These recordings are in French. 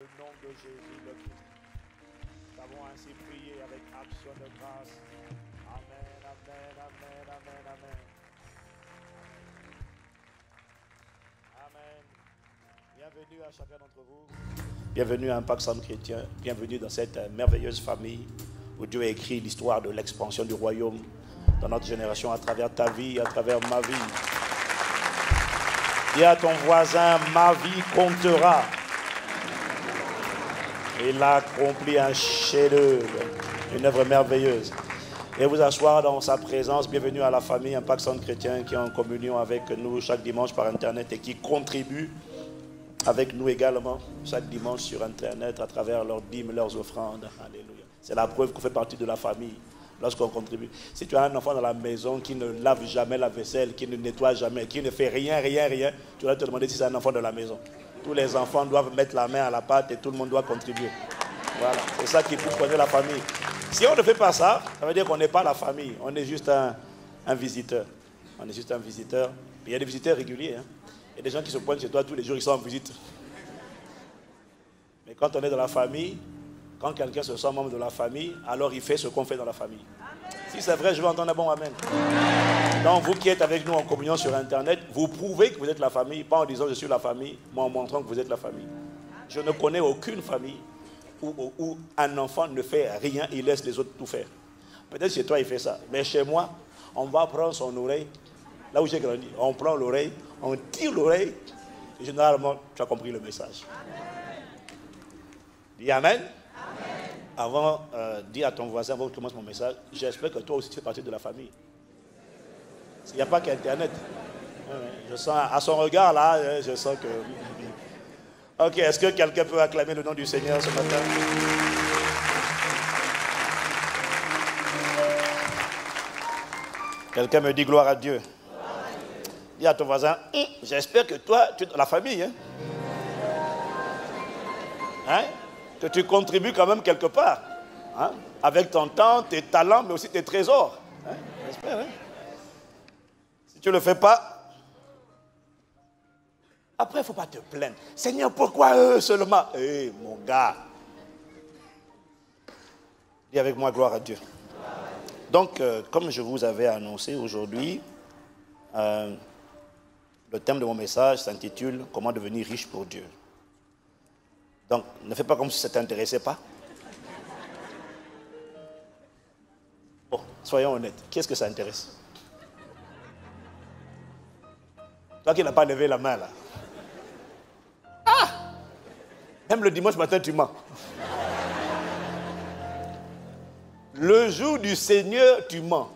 Au nom de Jésus le Christ, nous avons ainsi prié avec action de grâce. Amen, amen, amen, amen, amen. Amen. Bienvenue à chacun d'entre vous. Bienvenue à Impact Centre Chrétien. Bienvenue dans cette merveilleuse famille où Dieu a écrit l'histoire de l'expansion du royaume dans notre génération à travers ta vie, à travers ma vie. Dis à ton voisin, ma vie comptera. Il a accompli un chef-d'œuvre, une œuvre merveilleuse. Et vous asseoir dans sa présence. Bienvenue à la famille Impact Centre Chrétien qui est en communion avec nous chaque dimanche par Internet et qui contribue avec nous également chaque dimanche sur Internet à travers leurs dîmes, leurs offrandes. Alléluia. C'est la preuve qu'on fait partie de la famille lorsqu'on contribue. Si tu as un enfant dans la maison qui ne lave jamais la vaisselle, qui ne nettoie jamais, qui ne fait rien, tu vas te demander si c'est un enfant de la maison. Tous les enfants doivent mettre la main à la pâte et tout le monde doit contribuer. Voilà, c'est ça qui peut connaître la famille. Si on ne fait pas ça, ça veut dire qu'on n'est pas la famille. On est juste un visiteur. On est juste un visiteur. Il y a des visiteurs réguliers. Hein. Il y a des gens qui se pointent chez toi tous les jours, ils sont en visite. Mais quand on est dans la famille, quand quelqu'un se sent membre de la famille, alors il fait ce qu'on fait dans la famille. Si c'est vrai, je veux entendre un bon amen. Donc vous qui êtes avec nous en communion sur Internet, vous prouvez que vous êtes la famille, pas en disant je suis la famille, mais en montrant que vous êtes la famille. Je ne connais aucune famille où un enfant ne fait rien, il laisse les autres tout faire. Peut-être chez toi il fait ça, mais chez moi, on va prendre son oreille, là où j'ai grandi, on prend l'oreille, on tire l'oreille, et généralement tu as compris le message. Dis Amen. Avant, dis à ton voisin, avant que je commence mon message, j'espère que toi aussi tu fais partie de la famille. Parce qu'il n'y a pas qu'Internet. Je sens, à son regard là, je sens que... Ok, est-ce que quelqu'un peut acclamer le nom du Seigneur ce matin? Quelqu'un me dit gloire à Dieu. Dis à ton voisin, j'espère que toi, tu es dans la famille. Hein? Que tu contribues quand même quelque part, hein? Avec ton temps, tes talents, mais aussi tes trésors. Hein? J'espère, hein? Si tu ne le fais pas, après il ne faut pas te plaindre. Seigneur, pourquoi eux seulement? Mon gars. Dis avec moi, gloire à Dieu. Donc, comme je vous avais annoncé aujourd'hui, le thème de mon message s'intitule « Comment devenir riche pour Dieu ». Donc, ne fais pas comme si ça ne t'intéressait pas. Bon, soyons honnêtes. Qu'est-ce que ça intéresse? Toi qui n'as pas levé la main, là. Ah! Même le dimanche matin, tu mens. Le jour du Seigneur, tu mens.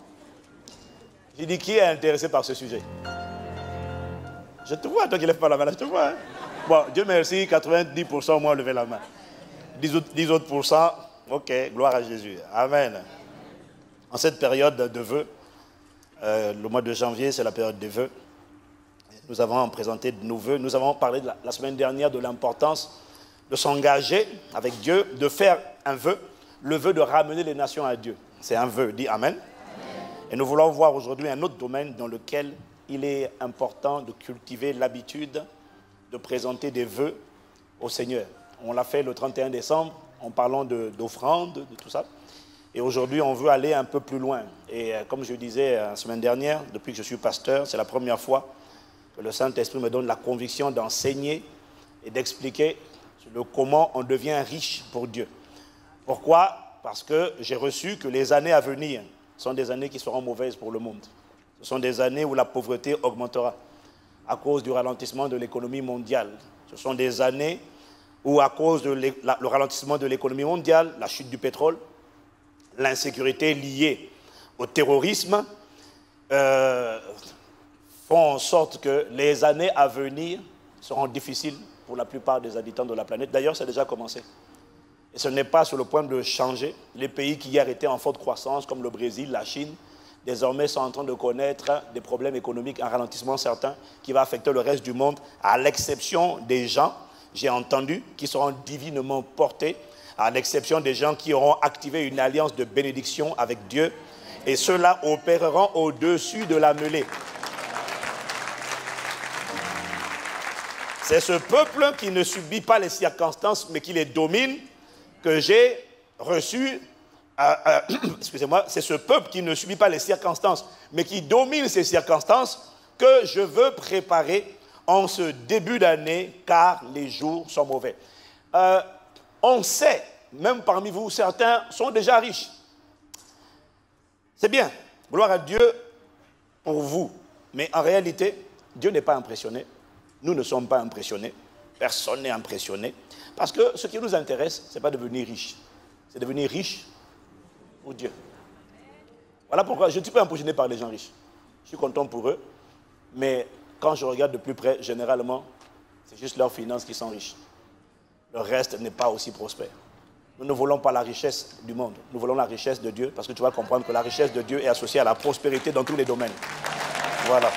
J'ai dit, qui est intéressé par ce sujet? Je te vois, toi qui ne lèves pas la main, là, je te vois, hein? Bon, Dieu merci, 90% au moins levé la main. 10 autres pourcents, ok, gloire à Jésus. Amen. En cette période de vœux, le mois de janvier, c'est la période des vœux. Nous avons présenté nos vœux. Nous avons parlé la semaine dernière de l'importance de s'engager avec Dieu, de faire un vœu, le vœu de ramener les nations à Dieu. C'est un vœu, dis Amen. Et nous voulons voir aujourd'hui un autre domaine dans lequel il est important de cultiver l'habitude de présenter des vœux au Seigneur. On l'a fait le 31 décembre en parlant d'offrandes, de tout ça. Et aujourd'hui, on veut aller un peu plus loin. Et comme je disais la semaine dernière, depuis que je suis pasteur, c'est la première fois que le Saint-Esprit me donne la conviction d'enseigner et d'expliquer le comment on devient riche pour Dieu. Pourquoi? Parce que j'ai reçu que les années à venir sont des années qui seront mauvaises pour le monde. Ce sont des années où la pauvreté augmentera à cause du ralentissement de l'économie mondiale. Ce sont des années où, à cause de le ralentissement de l'économie mondiale, la chute du pétrole, l'insécurité liée au terrorisme, font en sorte que les années à venir seront difficiles pour la plupart des habitants de la planète. D'ailleurs, ça a déjà commencé. Et ce n'est pas sur le point de changer. Les pays qui hier étaient en forte croissance, comme le Brésil, la Chine, désormais sont en train de connaître des problèmes économiques, un ralentissement certain qui va affecter le reste du monde, à l'exception des gens, j'ai entendu, qui seront divinement portés, à l'exception des gens qui auront activé une alliance de bénédiction avec Dieu, et ceux-là opéreront au-dessus de la mêlée. C'est ce peuple qui ne subit pas les circonstances, mais qui les domine, que j'ai reçu. Excusez-moi, c'est ce peuple qui ne subit pas les circonstances, mais qui domine ces circonstances, que je veux préparer en ce début d'année, car les jours sont mauvais. On sait, même parmi vous, certains sont déjà riches. C'est bien, gloire à Dieu pour vous. Mais en réalité, Dieu n'est pas impressionné. Nous ne sommes pas impressionnés. Personne n'est impressionné. Parce que ce qui nous intéresse, ce n'est pas de devenir riche. C'est de devenir riche pour Dieu. Voilà pourquoi je ne suis pas impressionné par les gens riches. Je suis content pour eux. Mais quand je regarde de plus près, généralement, c'est juste leurs finances qui sont riches. Le reste n'est pas aussi prospère. Nous ne voulons pas la richesse du monde. Nous voulons la richesse de Dieu, parce que tu vas comprendre que la richesse de Dieu est associée à la prospérité dans tous les domaines. Voilà.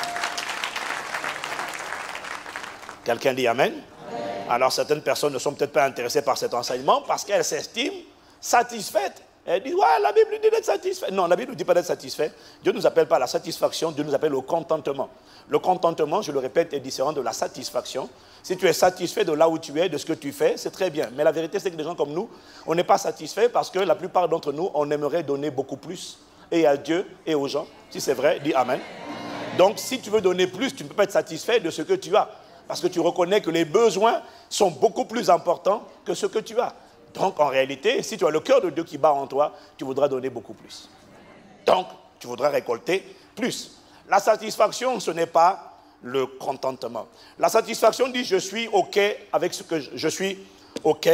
Quelqu'un dit Amen? Amen. Alors certaines personnes ne sont peut-être pas intéressées par cet enseignement parce qu'elles s'estiment satisfaites. Elles disent, ouais, la Bible dit d'être satisfait. Non, la Bible ne dit pas d'être satisfait. Dieu ne nous appelle pas à la satisfaction, Dieu nous appelle au contentement. Le contentement, je le répète, est différent de la satisfaction. Si tu es satisfait de là où tu es, de ce que tu fais, c'est très bien. Mais la vérité, c'est que des gens comme nous, on n'est pas satisfait parce que la plupart d'entre nous, on aimerait donner beaucoup plus. Et à Dieu et aux gens. Si c'est vrai, dis Amen. Donc, si tu veux donner plus, tu ne peux pas être satisfait de ce que tu as. Parce que tu reconnais que les besoins sont beaucoup plus importants que ce que tu as. Donc, en réalité, si tu as le cœur de Dieu qui bat en toi, tu voudras donner beaucoup plus. Donc, tu voudras récolter plus. La satisfaction, ce n'est pas le contentement. La satisfaction dit, je suis OK avec ce que je suis OK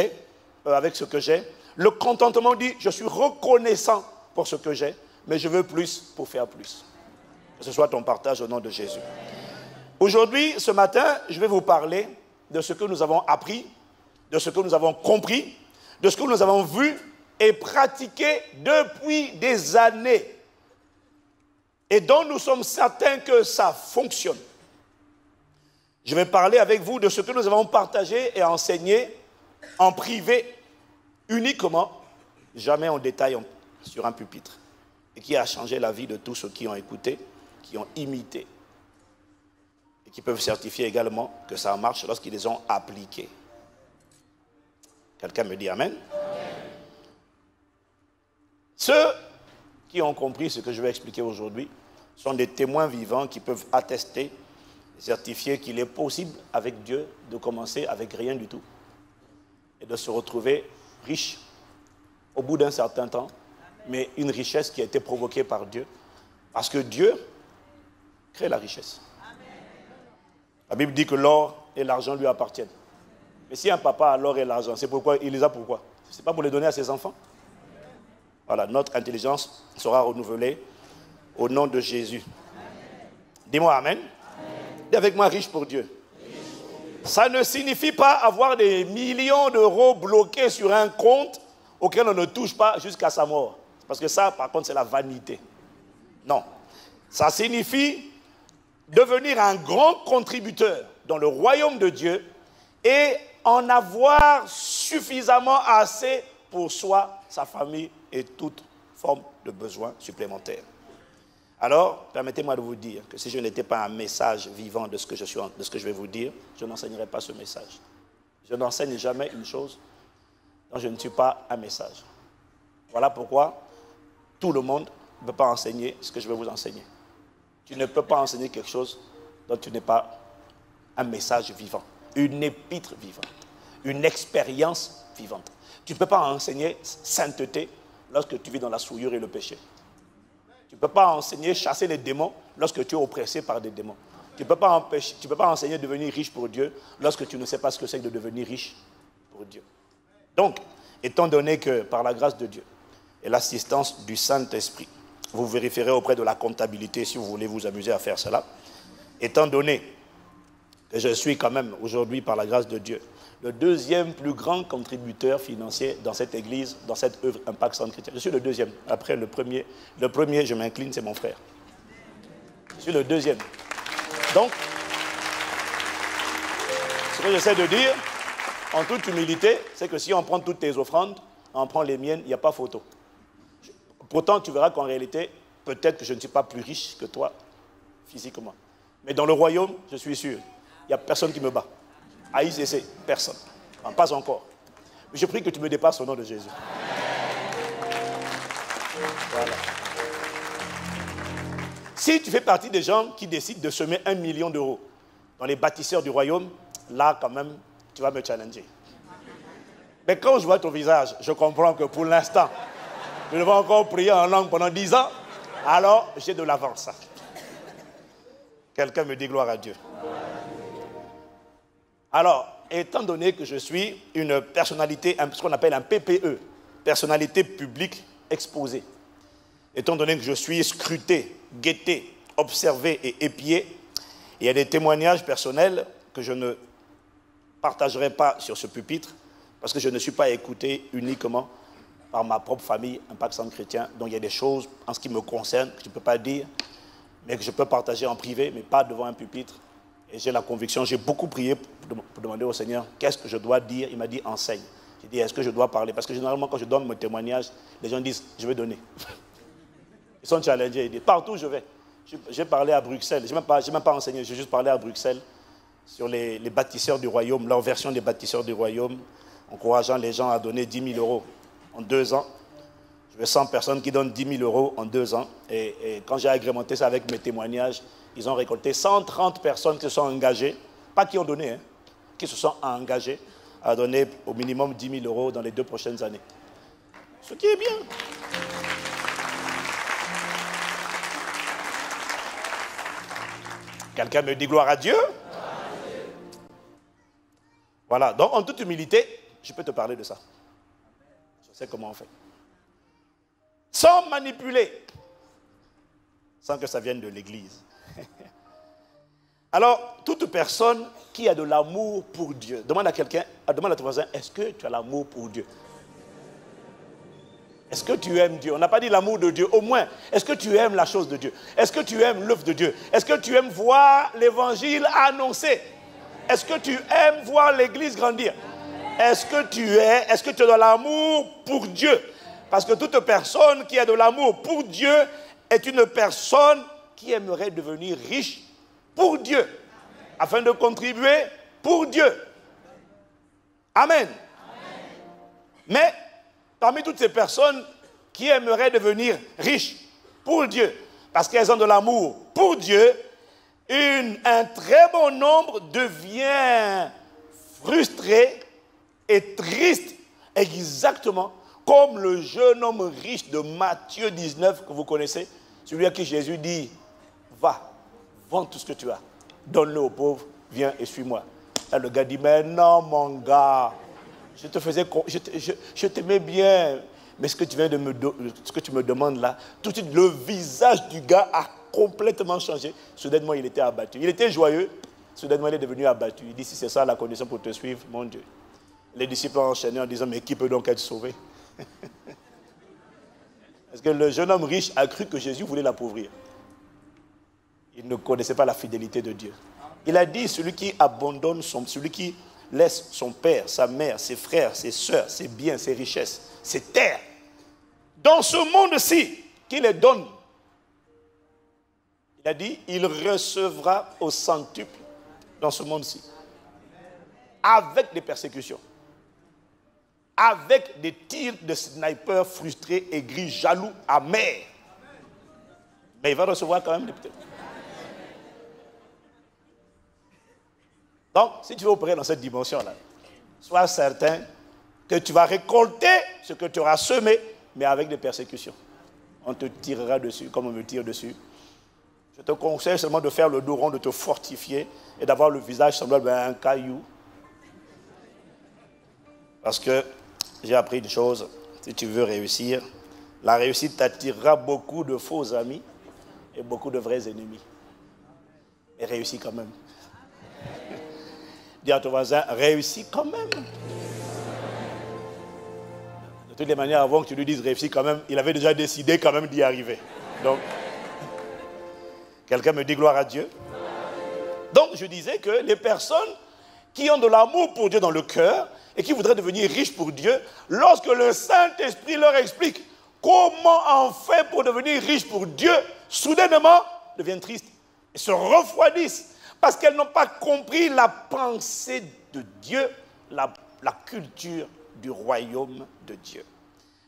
avec ce que j'ai. Le contentement dit, je suis reconnaissant pour ce que j'ai, mais je veux plus pour faire plus. Que ce soit ton partage au nom de Jésus. Aujourd'hui, ce matin, je vais vous parler de ce que nous avons appris, de ce que nous avons compris, de ce que nous avons vu et pratiqué depuis des années et dont nous sommes certains que ça fonctionne. Je vais parler avec vous de ce que nous avons partagé et enseigné en privé uniquement, jamais en détail sur un pupitre, et qui a changé la vie de tous ceux qui ont écouté, qui ont imité, et qui peuvent certifier également que ça marche lorsqu'ils les ont appliqués. Quelqu'un me dit Amen? Amen. Ceux qui ont compris ce que je vais expliquer aujourd'hui sont des témoins vivants qui peuvent attester, certifier qu'il est possible avec Dieu de commencer avec rien du tout et de se retrouver riche au bout d'un certain temps, mais une richesse qui a été provoquée par Dieu, parce que Dieu crée la richesse. La Bible dit que l'or et l'argent lui appartiennent. Mais si un papa a l'or et l'argent, c'est pourquoi il les a pourquoi? C'est pas pour les donner à ses enfants. Voilà, notre intelligence sera renouvelée au nom de Jésus. Dis-moi Amen. Dis avec moi, riche pour Dieu. Ça ne signifie pas avoir des millions d'euros bloqués sur un compte auquel on ne touche pas jusqu'à sa mort. Parce que ça, par contre, c'est la vanité. Non. Ça signifie devenir un grand contributeur dans le royaume de Dieu et en avoir suffisamment assez pour soi, sa famille et toute forme de besoin supplémentaire. Alors, permettez-moi de vous dire que si je n'étais pas un message vivant de ce que je vais vous dire, je n'enseignerais pas ce message. Je n'enseigne jamais une chose dont je ne suis pas un message. Voilà pourquoi tout le monde ne peut pas enseigner ce que je vais vous enseigner. Tu ne peux pas enseigner quelque chose dont tu n'es pas un message vivant, une épître vivante, une expérience vivante. Tu ne peux pas enseigner sainteté lorsque tu vis dans la souillure et le péché. Tu ne peux pas enseigner chasser les démons lorsque tu es oppressé par des démons. Tu ne peux pas enseigner devenir riche pour Dieu lorsque tu ne sais pas ce que c'est que de devenir riche pour Dieu. Donc, étant donné que par la grâce de Dieu et l'assistance du Saint-Esprit, vous vérifierez auprès de la comptabilité si vous voulez vous amuser à faire cela, étant donné que je suis quand même aujourd'hui par la grâce de Dieu le deuxième plus grand contributeur financier dans cette église, dans cette œuvre Impact Centre Chrétien. Je suis le deuxième. Après le premier, je m'incline, c'est mon frère. Je suis le deuxième. Donc, ce que j'essaie de dire, en toute humilité, c'est que si on prend toutes tes offrandes, on prend les miennes, il n'y a pas photo. Pourtant, tu verras qu'en réalité, peut-être que je ne suis pas plus riche que toi, physiquement. Mais dans le royaume, je suis sûr, il n'y a personne qui me bat. à ICC? Personne. Non, pas encore. Mais je prie que tu me dépasses au nom de Jésus. Voilà. Si tu fais partie des gens qui décident de semer 1 million d'euros dans les bâtisseurs du royaume, là, quand même, tu vas me challenger. Mais quand je vois ton visage, je comprends que pour l'instant, je vais encore prier en langue pendant 10 ans, alors j'ai de l'avance. Quelqu'un me dit gloire à Dieu. Alors, étant donné que je suis une personnalité, ce qu'on appelle un PPE, personnalité publique exposée, étant donné que je suis scruté, guetté, observé et épié, il y a des témoignages personnels que je ne partagerai pas sur ce pupitre parce que je ne suis pas écouté uniquement par ma propre famille, Impact Centre Chrétien. Donc il y a des choses en ce qui me concerne que je ne peux pas dire, mais que je peux partager en privé, mais pas devant un pupitre. Et j'ai la conviction, j'ai beaucoup prié pour demander au Seigneur qu'est-ce que je dois dire. Il m'a dit enseigne. J'ai dit est-ce que je dois parler? Parce que généralement quand je donne mon témoignage, les gens disent je vais donner. Ils sont challengés, ils disent partout où je vais. J'ai parlé à Bruxelles, je n'ai même pas enseigné, j'ai juste parlé à Bruxelles sur les bâtisseurs du royaume, leur version des bâtisseurs du royaume, encourageant les gens à donner 10 000 euros en 2 ans. Je veux 100 personnes qui donnent 10 000 euros en 2 ans. Et quand j'ai agrémenté ça avec mes témoignages, ils ont récolté 130 personnes qui se sont engagées, pas qui ont donné, hein, qui se sont engagées à donner au minimum 10 000 euros dans les 2 prochaines années. Ce qui est bien. Quelqu'un me dit gloire à Dieu? Voilà, donc en toute humilité, je peux te parler de ça. Je sais comment on fait. Sans manipuler, sans que ça vienne de l'Église. Alors, toute personne qui a de l'amour pour Dieu, demande à quelqu'un, demande à ton voisin, est-ce que tu as l'amour pour Dieu? Est-ce que tu aimes Dieu? On n'a pas dit l'amour de Dieu. Au moins, est-ce que tu aimes la chose de Dieu? Est-ce que tu aimes l'œuvre de Dieu? Est-ce que tu aimes voir l'évangile annoncé? Est-ce que tu aimes voir l'église grandir? Est-ce que tu as de l'amour pour Dieu? Parce que toute personne qui a de l'amour pour Dieu est une personne qui aimerait devenir riche pour Dieu, afin de contribuer pour Dieu. Amen. Mais parmi toutes ces personnes qui aimeraient devenir riches pour Dieu, parce qu'elles ont de l'amour pour Dieu, un très bon nombre devient frustré et triste, exactement comme le jeune homme riche de Matthieu 19 que vous connaissez, celui à qui Jésus dit, va, vends tout ce que tu as, donne-le aux pauvres, viens et suis-moi. Là, le gars dit, mais non mon gars, je t'aimais bien, mais ce que tu me demandes là, tout de suite le visage du gars a complètement changé. Soudainement il était abattu. Il était joyeux, soudainement il est devenu abattu. Il dit si c'est ça la condition pour te suivre, mon Dieu. Les disciples ont enchaîné en disant mais qui peut donc être sauvé? Parce que le jeune homme riche a cru que Jésus voulait l'appauvrir. Il ne connaissait pas la fidélité de Dieu. Il a dit celui qui abandonne celui qui laisse son père, sa mère, ses frères, ses soeurs, ses biens, ses richesses, ses terres, dans ce monde-ci, qui les donne. Il a dit, il recevra au centuple dans ce monde-ci, avec des persécutions, avec des tirs de snipers frustrés, aigris, jaloux, amers. Mais il va recevoir quand même des petits. Donc, si tu veux opérer dans cette dimension-là, sois certain que tu vas récolter ce que tu auras semé, mais avec des persécutions. On te tirera dessus, comme on me tire dessus. Je te conseille seulement de faire le dos rond, de te fortifier et d'avoir le visage semblable à un caillou. Parce que j'ai appris une chose, si tu veux réussir, la réussite t'attirera beaucoup de faux amis et beaucoup de vrais ennemis. Et réussis quand même. Dis à ton voisin, réussis quand même. De toutes les manières, avant que tu lui dises réussis quand même, il avait déjà décidé quand même d'y arriver. Donc, quelqu'un me dit gloire à Dieu. Donc, je disais que les personnes qui ont de l'amour pour Dieu dans le cœur et qui voudraient devenir riches pour Dieu, lorsque le Saint-Esprit leur explique comment on fait pour devenir riche pour Dieu, soudainement deviennent tristes et se refroidissent parce qu'elles n'ont pas compris la pensée de Dieu, la culture du royaume de Dieu.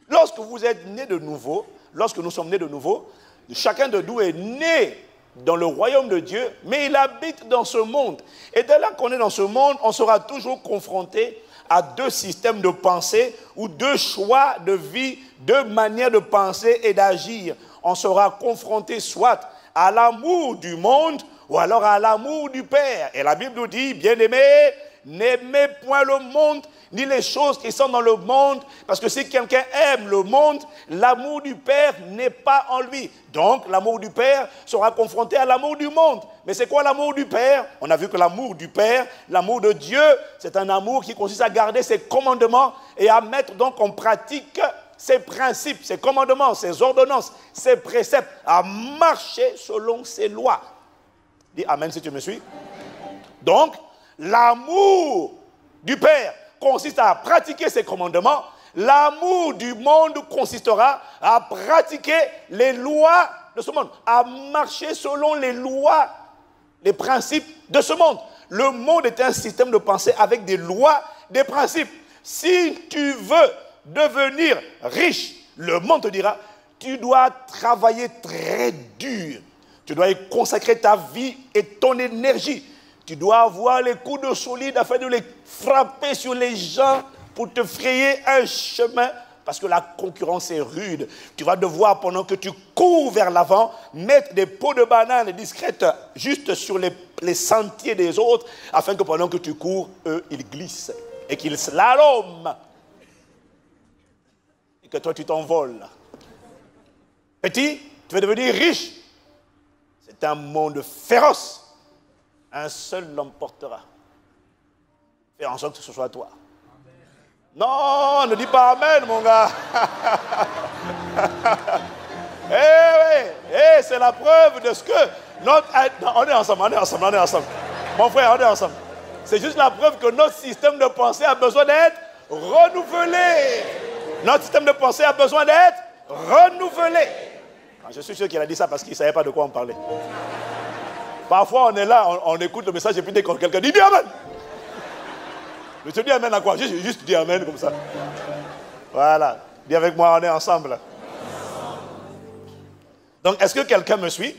Lorsque vous êtes né de nouveau, lorsque nous sommes nés de nouveau, chacun de nous est né dans le royaume de Dieu, mais il habite dans ce monde. Et dès là qu'on est dans ce monde, on sera toujours confronté à deux systèmes de pensée ou deux choix de vie, deux manières de penser et d'agir. On sera confronté soit à l'amour du monde ou alors à l'amour du Père. Et la Bible nous dit, bien-aimés, n'aimez point le monde, ni les choses qui sont dans le monde, parce que si quelqu'un aime le monde, l'amour du Père n'est pas en lui. Donc, l'amour du Père sera confronté à l'amour du monde. Mais c'est quoi l'amour du Père? On a vu que l'amour du Père, l'amour de Dieu, c'est un amour qui consiste à garder ses commandements et à mettre donc en pratique ses principes, ses commandements, ses ordonnances, ses préceptes, à marcher selon ses lois. Dis Amen si tu me suis. Donc, l'amour du Père consiste à pratiquer ses commandements. L'amour du monde consistera à pratiquer les lois de ce monde, à marcher selon les lois, les principes de ce monde. Le monde est un système de pensée avec des lois, des principes. Si tu veux devenir riche, le monde te dira, tu dois travailler très dur. Tu dois y consacrer ta vie et ton énergie. Tu dois avoir les coudes solides afin de les frapper sur les gens pour te frayer un chemin parce que la concurrence est rude. Tu vas devoir, pendant que tu cours vers l'avant, mettre des pots de bananes discrètes juste sur les sentiers des autres afin que pendant que tu cours, eux, ils glissent et qu'ils slaloment. Et que toi, tu t'envoles. Petit, tu veux devenir riche. C'est un monde féroce. Un seul l'emportera. Fais en sorte que ce soit toi. Amen. Non, ne dis pas Amen, mon gars. C'est la preuve de ce que on est ensemble. Mon frère, on est ensemble. C'est juste la preuve que notre système de pensée a besoin d'être renouvelé. Notre système de pensée a besoin d'être renouvelé. Je suis sûr qu'il a dit ça parce qu'il ne savait pas de quoi on parlait. Parfois, on est là, on écoute le message et puis dès que quelqu'un dit « Dis Amen !» Je te dis Amen à quoi? Juste dis Amen comme ça. Voilà. Dis avec moi, on est ensemble. Donc, est-ce que quelqu'un me suit?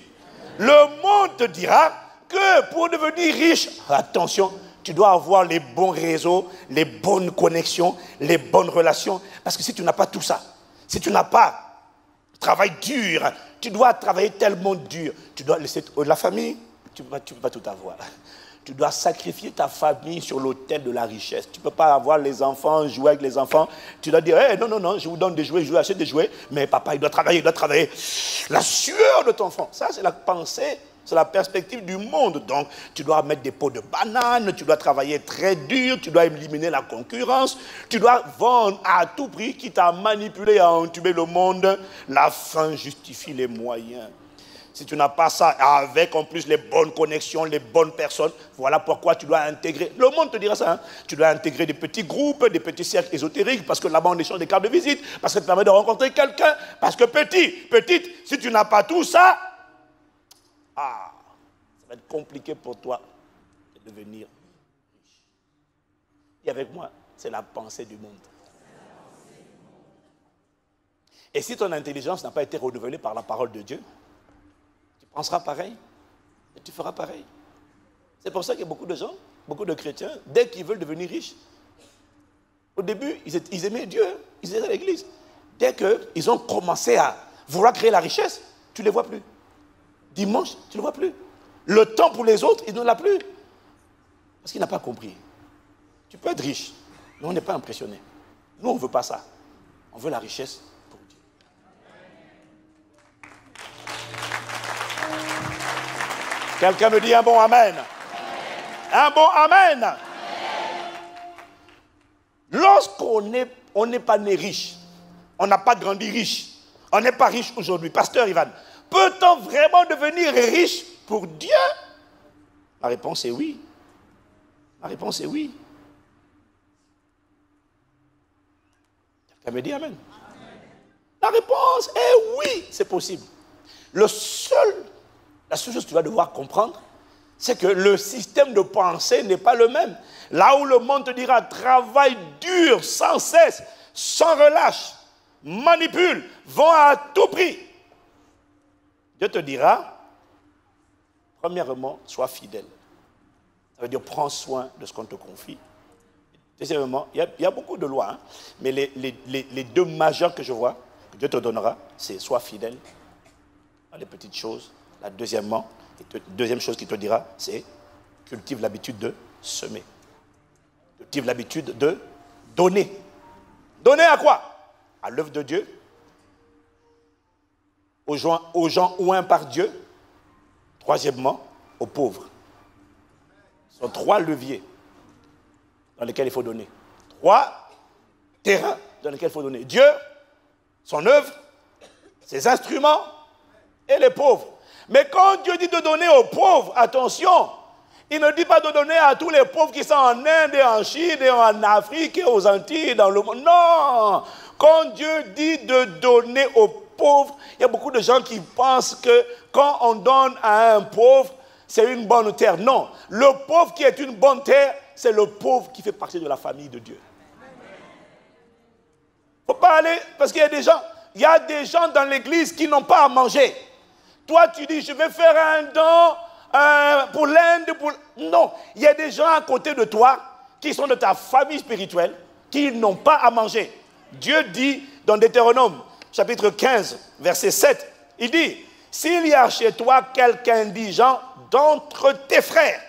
Le monde te dira que pour devenir riche, attention, tu dois avoir les bons réseaux, les bonnes connexions, les bonnes relations. Parce que si tu n'as pas tout ça, si tu n'as pas travail dur, tu dois travailler tellement dur, tu dois laisser la famille. Tu ne peux pas tout avoir. Tu dois sacrifier ta famille sur l'autel de la richesse. Tu ne peux pas avoir les enfants, jouer avec les enfants. Tu dois dire, hey, non, je vous donne des jouets, je vous achète des jouets, mais papa, il doit travailler. La sueur de ton enfant. Ça, c'est la pensée, c'est la perspective du monde. Donc, tu dois mettre des pots de bananes, tu dois travailler très dur, tu dois éliminer la concurrence, tu dois vendre à tout prix, quitte à manipuler, à entuber le monde. La fin justifie les moyens. Si tu n'as pas ça, avec en plus les bonnes connexions, les bonnes personnes, voilà pourquoi tu dois intégrer. Le monde te dira ça. Hein? Tu dois intégrer des petits groupes, des petits cercles ésotériques, parce que là-bas on échange des cartes de visite, parce que ça te permet de rencontrer quelqu'un. Parce que petite, si tu n'as pas tout ça, ça va être compliqué pour toi de devenir riche. Et avec moi, c'est la pensée du monde. Et si ton intelligence n'a pas été renouvelée par la parole de Dieu, tu penseras pareil et tu feras pareil. C'est pour ça qu'il y a beaucoup de gens, beaucoup de chrétiens, dès qu'ils veulent devenir riches, au début, ils aimaient Dieu, ils aimaient l'église. Dès qu'ils ont commencé à vouloir créer la richesse, tu ne les vois plus. Dimanche, tu ne les vois plus. Le temps pour les autres, ils ne l'ont plus. Parce qu'ils n'ont pas compris. Tu peux être riche, mais on n'est pas impressionné. Nous, on ne veut pas ça. On veut la richesse pour Dieu. Quelqu'un me dit un bon Amen. Un bon Amen. Amen. Lorsqu'on n'est pas né riche, on n'a pas grandi riche, on n'est pas riche aujourd'hui, Pasteur Ivan, peut-on vraiment devenir riche pour Dieu? La réponse est oui. La réponse est oui. Quelqu'un me dit Amen. La réponse est oui, c'est possible. La seule chose que tu vas devoir comprendre, c'est que le système de pensée n'est pas le même. Là où le monde te dira, travaille dur, sans cesse, sans relâche, manipule, vend à tout prix. Dieu te dira, premièrement, sois fidèle. Ça veut dire, prends soin de ce qu'on te confie. Deuxièmement, il y a beaucoup de lois, hein, mais les deux majeures que je vois, que Dieu te donnera, c'est sois fidèle à les petites choses. La deuxième chose qu'il te dira, c'est cultive l'habitude de semer. Cultive l'habitude de donner. Donner à quoi? À l'œuvre de Dieu, aux gens oints par Dieu. Troisièmement, aux pauvres. Ce sont 3 leviers dans lesquels il faut donner. 3 terrains dans lesquels il faut donner. Dieu, son œuvre, ses instruments et les pauvres. Mais quand Dieu dit de donner aux pauvres, attention, il ne dit pas de donner à tous les pauvres qui sont en Inde et en Chine et en Afrique et aux Antilles, dans le monde. Non! Quand Dieu dit de donner aux pauvres, il y a beaucoup de gens qui pensent que quand on donne à un pauvre, c'est une bonne terre. Non, le pauvre qui est une bonne terre, c'est le pauvre qui fait partie de la famille de Dieu. Il ne faut pas aller, parce qu'il y a des gens dans l'église qui n'ont pas à manger. Toi, tu dis, je vais faire un don pour l'Inde. Non, il y a des gens à côté de toi qui sont de ta famille spirituelle, qui n'ont pas à manger. Dieu dit dans Deutéronome, chapitre 15, verset 7, il dit, s'il y a chez toi quelqu'un indigent d'entre tes frères,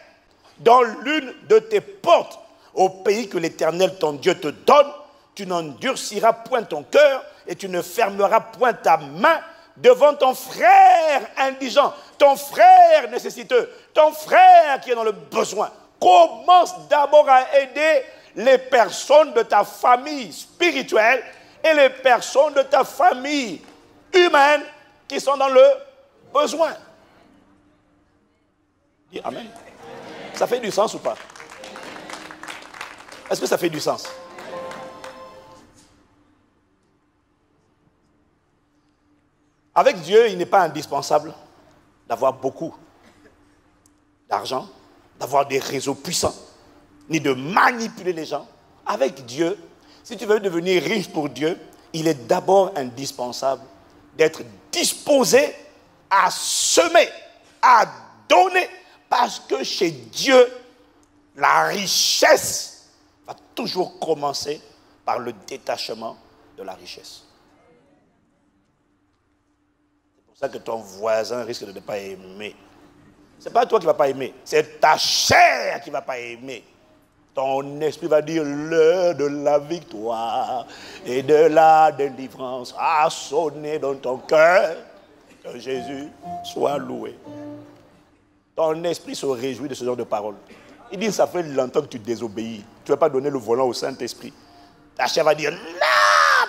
dans l'une de tes portes, au pays que l'Éternel ton Dieu te donne, tu n'endurciras point ton cœur et tu ne fermeras point ta main devant ton frère indigent, ton frère nécessiteux, ton frère qui est dans le besoin. Commence d'abord à aider les personnes de ta famille spirituelle et les personnes de ta famille humaine qui sont dans le besoin. Dis Amen. Ça fait du sens ou pas? Est-ce que ça fait du sens? Avec Dieu, il n'est pas indispensable d'avoir beaucoup d'argent, d'avoir des réseaux puissants, ni de manipuler les gens. Avec Dieu, si tu veux devenir riche pour Dieu, il est d'abord indispensable d'être disposé à semer, à donner, parce que chez Dieu, la richesse va toujours commencer par le détachement de la richesse. C'est pour ça que ton voisin risque de ne pas aimer. Ce n'est pas toi qui ne vas pas aimer, c'est ta chair qui ne va pas aimer. Ton esprit va dire, l'heure de la victoire et de la délivrance a sonné dans ton cœur. Que Jésus soit loué. Ton esprit se réjouit de ce genre de paroles. Il dit, ça fait longtemps que tu désobéis. Tu ne vas pas donner le volant au Saint-Esprit. Ta chair va dire, non,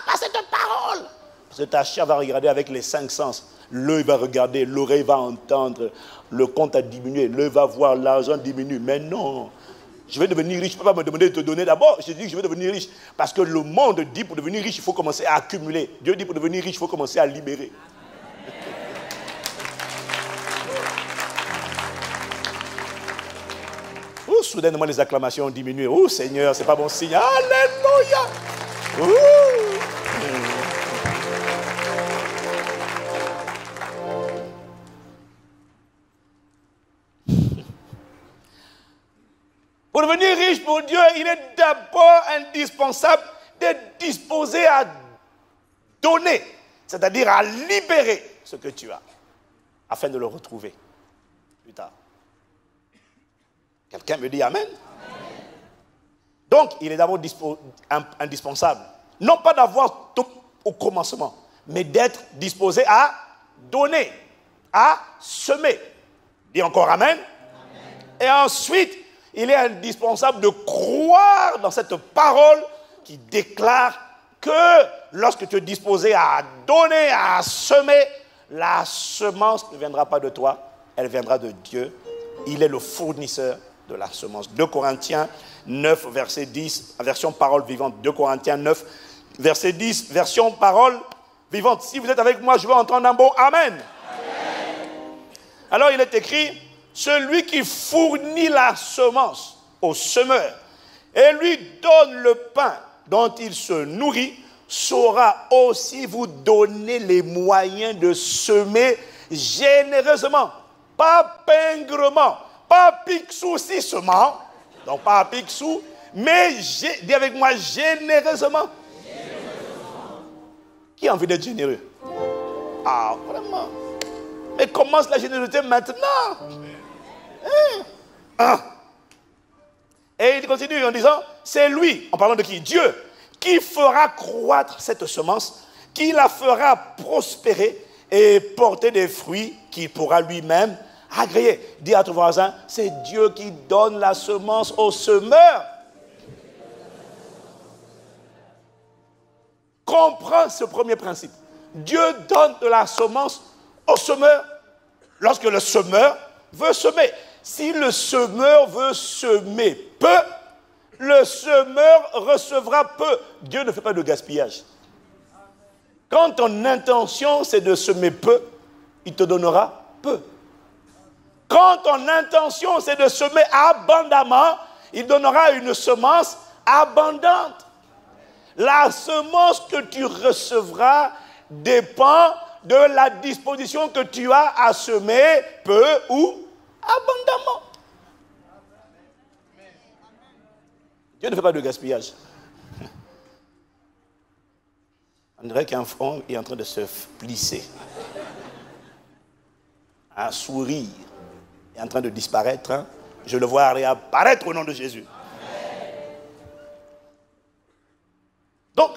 pas cette parole. Parce que ta chair va regarder avec les 5 sens. L'œil va regarder, l'oreille va entendre, le compte a diminué, l'œil va voir, l'argent diminue. Mais non, je vais devenir riche. Je ne peux pas me demander de te donner d'abord. Je dis que je vais devenir riche. Parce que le monde dit, pour devenir riche, il faut commencer à accumuler. Dieu dit, pour devenir riche, il faut commencer à libérer. Ouh, soudainement, les acclamations ont diminué. Ouh, Seigneur, c'est pas bon signe. Alléluia. Ouh. Pour devenir riche pour Dieu, il est d'abord indispensable d'être disposé à donner, c'est-à-dire à libérer ce que tu as, afin de le retrouver plus tard. Quelqu'un me dit Amen? Amen. Donc, il est d'abord indispensable, non pas d'avoir tout au commencement, mais d'être disposé à donner, à semer. Dis encore Amen. Amen. Et ensuite, il est indispensable de croire dans cette parole qui déclare que lorsque tu es disposé à donner, à semer, la semence ne viendra pas de toi, elle viendra de Dieu. Il est le fournisseur de la semence. 2 Corinthiens 9, verset 10, version parole vivante. 2 Corinthiens 9, verset 10, version parole vivante. Si vous êtes avec moi, je veux entendre un bon Amen. Amen. Alors il est écrit, celui qui fournit la semence au semeur et lui donne le pain dont il se nourrit, saura aussi vous donner les moyens de semer généreusement, pas pingurement, pas pique-soucissement, donc pas pique-sou, mais dis avec moi généreusement. Qui a envie d'être généreux? Ah, vraiment. Mais commence la générosité maintenant. Et il continue en disant, c'est lui, en parlant de qui? Dieu, qui fera croître cette semence, qui la fera prospérer et porter des fruits qu'il pourra lui-même agréer. Dis à ton voisin, c'est Dieu qui donne la semence au semeur. Comprends ce premier principe. Dieu donne de la semence au semeur lorsque le semeur veut semer. Si le semeur veut semer peu, le semeur recevra peu. Dieu ne fait pas de gaspillage. Quand ton intention c'est de semer peu, il te donnera peu. Quand ton intention c'est de semer abondamment, il donnera une semence abondante. La semence que tu recevras dépend de la disposition que tu as à semer peu ou abondamment. Dieu ne fait pas de gaspillage. On dirait qu'un front est en train de se plisser. Un sourire est en train de disparaître. Hein? Je le vois réapparaître au nom de Jésus. Donc,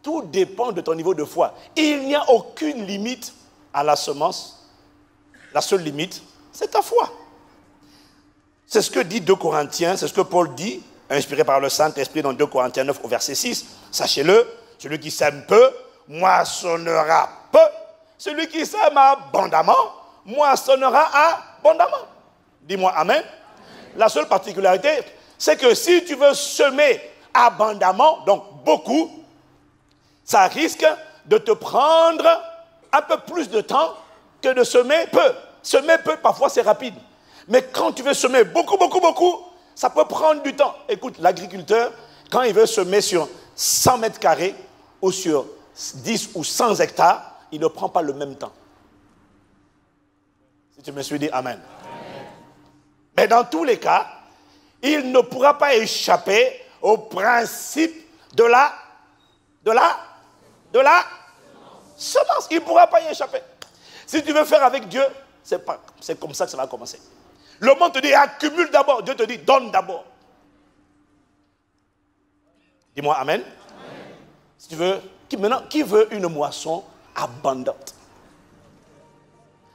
tout dépend de ton niveau de foi. Il n'y a aucune limite à la semence. La seule limite, c'est ta foi. C'est ce que dit 2 Corinthiens, c'est ce que Paul dit, inspiré par le Saint-Esprit dans 2 Corinthiens 9 au verset 6. Sachez-le, celui qui sème peu, moissonnera peu. Celui qui sème abondamment, moissonnera abondamment. Dis-moi amen. La seule particularité, c'est que si tu veux semer abondamment, donc beaucoup, ça risque de te prendre un peu plus de temps que de semer peu. Semer peu, parfois, c'est rapide. Mais quand tu veux semer beaucoup, ça peut prendre du temps. Écoute, l'agriculteur, quand il veut semer sur 100 mètres carrés ou sur 10 ou 100 hectares, il ne prend pas le même temps. Si tu me suis dit amen. Mais dans tous les cas, il ne pourra pas échapper au principe de la semence. Il ne pourra pas y échapper. Si tu veux faire avec Dieu, c'est comme ça que ça va commencer. Le monde te dit accumule d'abord. Dieu te dit donne d'abord. Dis-moi amen. Amen. Si tu veux, maintenant, qui veut une moisson abondante?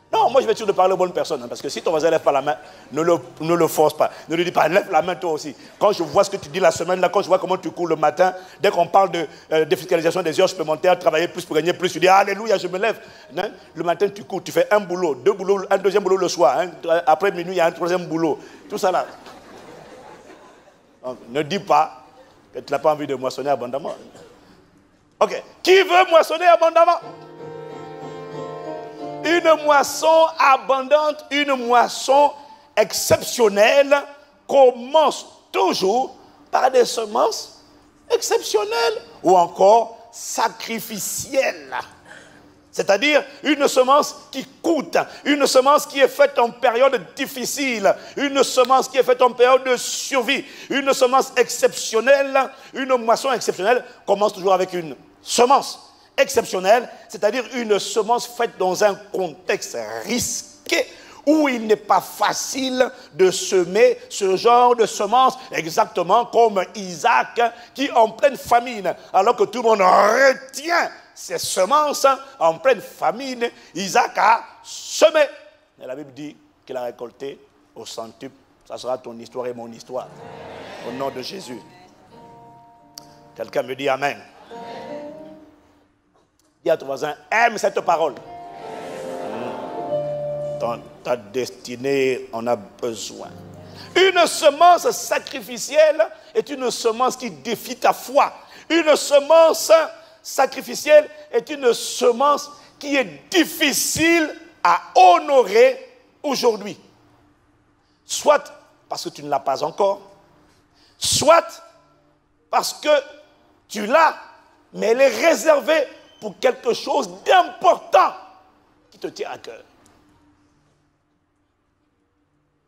Non, moi je vais toujours te parler aux bonnes personnes, hein, parce que si ton voisin ne lève pas la main, ne le force pas. Ne lui dis pas, lève la main toi aussi. Quand je vois ce que tu dis la semaine, là, quand je vois comment tu cours le matin, dès qu'on parle de défiscalisation des heures supplémentaires, travailler plus pour gagner plus, tu dis, alléluia, je me lève. Hein? Le matin, tu cours, tu fais un boulot, 2 boulots, un deuxième boulot le soir. Hein? Après minuit, il y a un troisième boulot. Tout ça là. Donc, ne dis pas que tu n'as pas envie de moissonner abondamment. Ok. Qui veut moissonner abondamment? Une moisson abondante, une moisson exceptionnelle commence toujours par des semences exceptionnelles ou encore sacrificielles. C'est-à-dire une semence qui coûte, une semence qui est faite en période difficile, une semence qui est faite en période de survie, une semence exceptionnelle, une moisson exceptionnelle commence toujours avec une semence exceptionnelle, c'est-à-dire une semence faite dans un contexte risqué où il n'est pas facile de semer ce genre de semence, exactement comme Isaac qui en pleine famine, alors que tout le monde retient ces semences en pleine famine, Isaac a semé. Et la Bible dit qu'il a récolté au centuple. Ça sera ton histoire et mon histoire. Au nom de Jésus. Quelqu'un me dit amen. Dis à ton voisin, aime cette parole. Dans ta destinée, on a besoin. Une semence sacrificielle est une semence qui défie ta foi. Une semence sacrificielle est une semence qui est difficile à honorer aujourd'hui. soit parce que tu ne l'as pas encore, soit parce que tu l'as, mais elle est réservée pour quelque chose d'important qui te tient à cœur.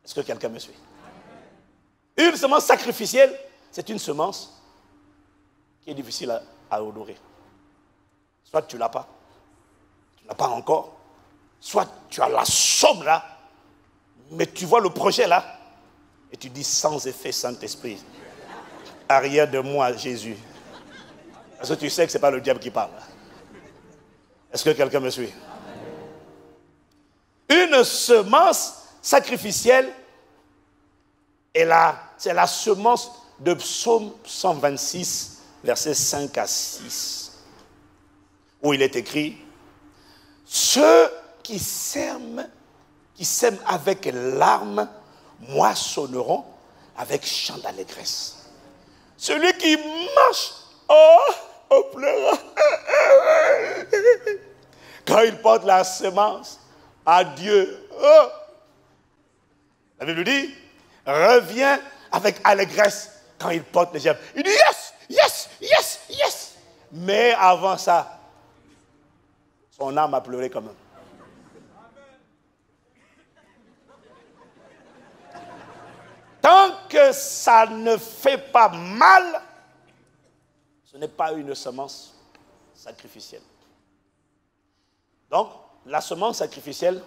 Est-ce que quelqu'un me suit? Une semence sacrificielle, c'est une semence qui est difficile à honorer. Soit tu ne l'as pas encore, soit tu as la somme là, mais tu vois le projet là, et tu dis sans effet Saint-Esprit, arrière de moi Jésus. Parce que tu sais que ce n'est pas le diable qui parle. Est-ce que quelqu'un me suit? Une semence sacrificielle, c'est la semence de Psaume 126, versets 5 à 6, où il est écrit: ceux qui sèment avec larmes moissonneront avec chant d'allégresse. Celui qui marche en pleurant, quand il porte la semence à Dieu, la Bible dit, revient avec allégresse quand il porte les germes. Il dit yes, yes, yes, yes. Mais avant ça, son âme a pleuré quand même. Tant que ça ne fait pas mal, ce n'est pas une semence sacrificielle. Donc, la semence sacrificielle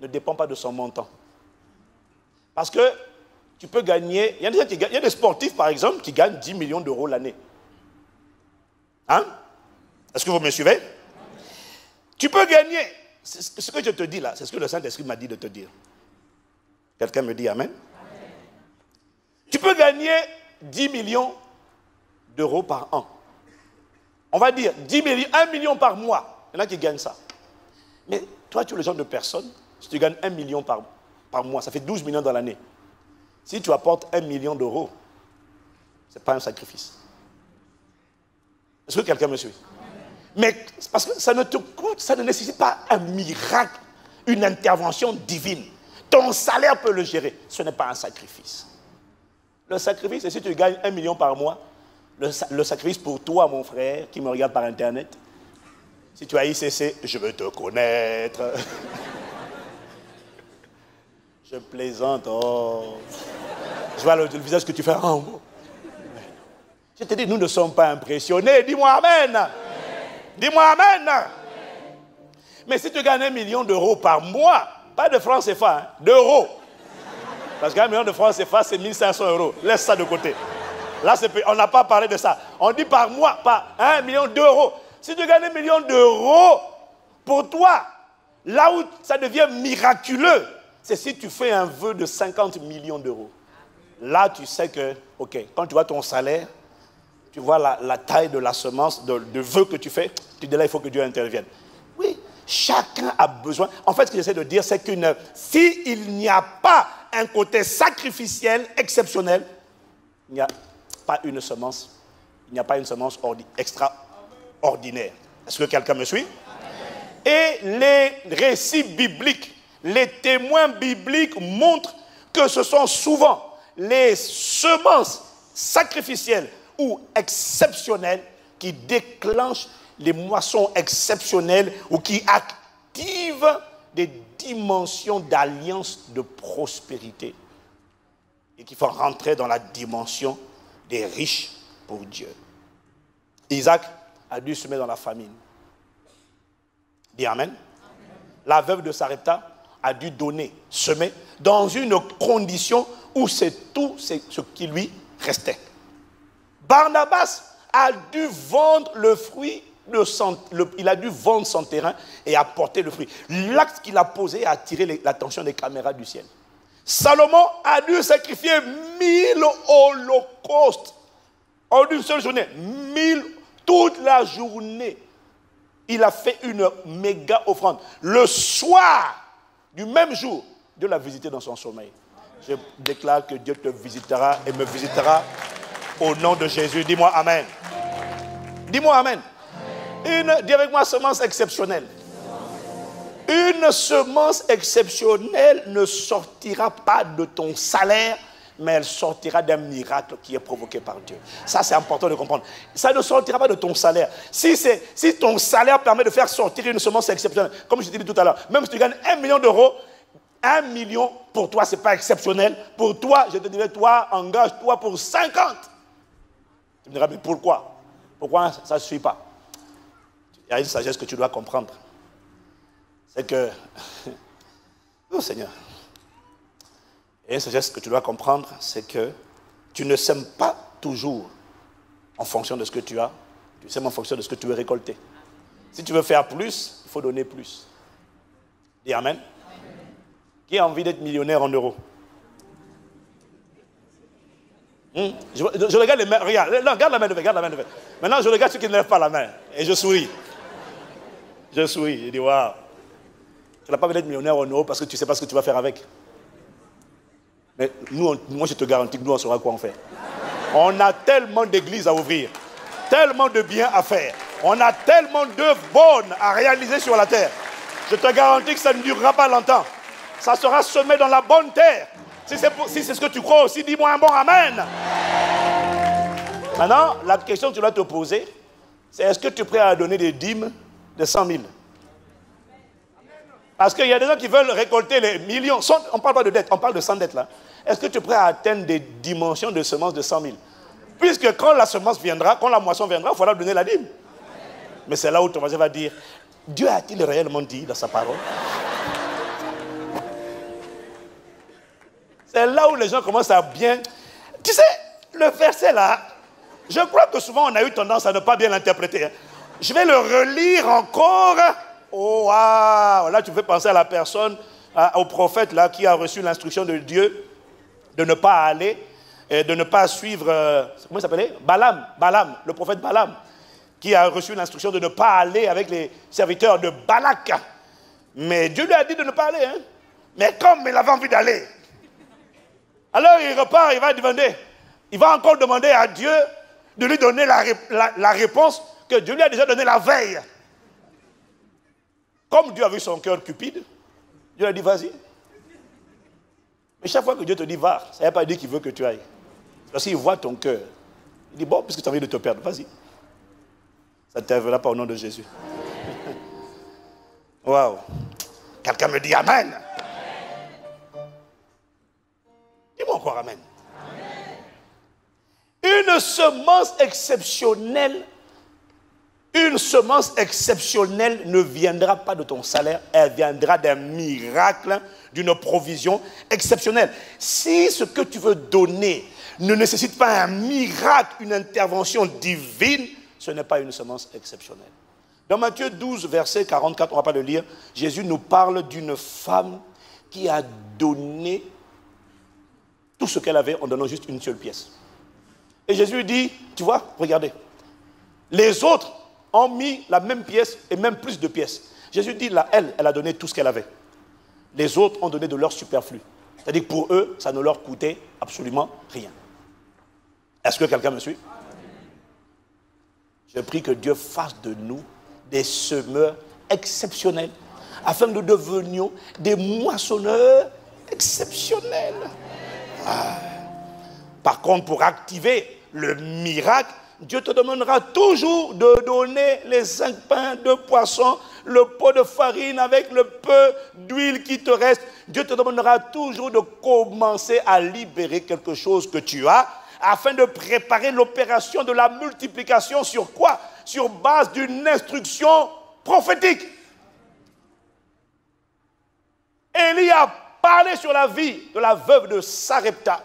ne dépend pas de son montant. Parce que tu peux gagner... Il y a des sportifs, par exemple, qui gagnent 10 millions d'euros l'année. Hein? Est-ce que vous me suivez? Tu peux gagner... Ce que je te dis là, c'est ce que le Saint-Esprit m'a dit de te dire. Quelqu'un me dit amen? Tu peux gagner 10 millions d'euros par an. On va dire 1 million par mois. Il y en a qui gagnent ça. Mais toi, tu es le genre de personne, si tu gagnes 1 million par mois, ça fait 12 millions dans l'année. Si tu apportes 1 million d'euros, ce n'est pas un sacrifice. Est-ce que quelqu'un me suit? Mais parce que ça ne te coûte, ça ne nécessite pas un miracle, une intervention divine. Ton salaire peut le gérer. Ce n'est pas un sacrifice. Le sacrifice, c'est si tu gagnes 1 million par mois, le sacrifice pour toi, mon frère, qui me regarde par Internet, si tu as ICC, je veux te connaître. Je plaisante. Oh. Je vois le visage que tu fais. Oh. Je te dis, nous ne sommes pas impressionnés. Dis-moi amen. Amen. Dis-moi amen. Amen. Mais si tu gagnes 1 million d'euros par mois, pas de francs CFA, hein, d'euros. Parce qu'un million de francs CFA, c'est 1 500 euros. Laisse ça de côté. Là, on n'a pas parlé de ça. On dit par mois, pas 1 million d'euros. Si tu gagnes 1 million d'euros, pour toi, là où ça devient miraculeux, c'est si tu fais un vœu de 50 millions d'euros. Là, tu sais que, ok, quand tu vois ton salaire, tu vois la taille de la semence, de vœu que tu fais, tu dis là, il faut que Dieu intervienne. Oui, chacun a besoin. En fait, ce que j'essaie de dire, c'est que s'il n'y a pas un côté sacrificiel, exceptionnel, il n'y a pas une semence, extraordinaire. Est-ce que quelqu'un me suit? Et les récits bibliques, les témoins bibliques montrent que ce sont souvent les semences sacrificielles ou exceptionnelles qui déclenchent les moissons exceptionnelles ou qui activent des dimensions d'alliance de prospérité et qui font rentrer dans la dimension des riches pour Dieu. Isaac a dû semer dans la famine. Dis amen. La veuve de Sarepta a dû donner, semer, dans une condition où c'est tout ce qui lui restait. Barnabas a dû vendre le fruit, il a dû vendre son terrain et apporter le fruit. L'acte qu'il a posé a attiré l'attention des caméras du ciel. Salomon a dû sacrifier 1000 holocaustes en une seule journée. 1000, toute la journée. Il a fait une méga offrande. Le soir du même jour, Dieu l'a visité dans son sommeil. Je déclare que Dieu te visitera et me visitera au nom de Jésus. Dis-moi amen. Dis-moi amen. Dis avec moi semence exceptionnelle. Une semence exceptionnelle ne sortira pas de ton salaire, mais elle sortira d'un miracle qui est provoqué par Dieu. Ça, c'est important de comprendre. Ça ne sortira pas de ton salaire. Si ton salaire permet de faire sortir une semence exceptionnelle, comme je t'ai dit tout à l'heure, même si tu gagnes 1 million d'euros, 1 million, pour toi, ce n'est pas exceptionnel. Pour toi, je te dirais, toi, engage-toi pour 50. Tu me diras, mais pourquoi? Pourquoi ça ne suffit pas? Il y a une sagesse que tu dois comprendre. C'est que, oh Seigneur, et une sagesse que tu dois comprendre, c'est que tu ne sèmes pas toujours en fonction de ce que tu as, tu sèmes en fonction de ce que tu veux récolter. Si tu veux faire plus, il faut donner plus. Dis Amen. Qui a envie d'être millionnaire en euros? Je regarde les mains, regarde la main levée, Maintenant, je regarde ceux qui ne lèvent pas la main et je souris. Je souris, je dis waouh. Tu n'as pas envie d'être millionnaire en euros parce que tu ne sais pas ce que tu vas faire avec. Mais nous, moi, je te garantis que nous, on saura quoi en faire. On a tellement d'églises à ouvrir, tellement de biens à faire. On a tellement d'œuvres bonnes à réaliser sur la terre. Je te garantis que ça ne durera pas longtemps. Ça sera semé dans la bonne terre. Si c'est ce que tu crois aussi, dis-moi un bon amen. Maintenant, la question que tu dois te poser, c'est est-ce que tu es prêt à donner des dîmes de 100 000? Parce qu'il y a des gens qui veulent récolter les millions. On ne parle pas de dette, on parle de sans dette là. Est-ce que tu es prêt à atteindre des dimensions de semences de 100 000? Puisque quand la semence viendra, quand la moisson viendra, il faudra donner la dîme. Mais c'est là où ton voisin va dire, Dieu a-t-il réellement dit dans sa parole? C'est là où les gens commencent à bien... Tu sais, le verset là, je crois que souvent on a eu tendance à ne pas bien l'interpréter. Hein. Je vais le relire encore... Oh, wow. Là, tu fais penser à la personne, au prophète là, qui a reçu l'instruction de Dieu de ne pas aller, et de ne pas suivre, comment il s'appelait? Balaam, le prophète Balaam, qui a reçu l'instruction de ne pas aller avec les serviteurs de Balak. Mais Dieu lui a dit de ne pas aller. Hein? Mais comme il avait envie d'aller, alors il repart, il va encore demander à Dieu de lui donner la réponse que Dieu lui a déjà donnée la veille. Comme Dieu a vu son cœur cupide, Dieu a dit vas-y. Mais chaque fois que Dieu te dit va, ça ne veut pas dire qu'il veut que tu ailles. Parce qu'il voit ton cœur. Il dit bon, puisque tu as envie de te perdre, vas-y. Ça ne t'arrivera pas au nom de Jésus. Waouh. Quelqu'un me dit amen. Dis-moi encore amen. Une semence exceptionnelle. Une semence exceptionnelle ne viendra pas de ton salaire, elle viendra d'un miracle, d'une provision exceptionnelle. Si ce que tu veux donner ne nécessite pas un miracle, une intervention divine, ce n'est pas une semence exceptionnelle. Dans Matthieu 12, verset 44, on ne va pas le lire, Jésus nous parle d'une femme qui a donné tout ce qu'elle avait en donnant juste une seule pièce. Et Jésus dit, tu vois, regardez, les autres ont mis la même pièce et même plus de pièces. Jésus dit, là, elle a donné tout ce qu'elle avait. Les autres ont donné de leur superflu. C'est-à-dire que pour eux, ça ne leur coûtait absolument rien. Est-ce que quelqu'un me suit? Je prie que Dieu fasse de nous des semeurs exceptionnels, afin que nous devenions des moissonneurs exceptionnels. Par contre, pour activer le miracle, Dieu te demandera toujours de donner les 5 pains de poisson, le pot de farine avec le peu d'huile qui te reste. Dieu te demandera toujours de commencer à libérer quelque chose que tu as afin de préparer l'opération de la multiplication sur quoi? Sur base d'une instruction prophétique. Élie a parlé sur la vie de la veuve de Sarepta.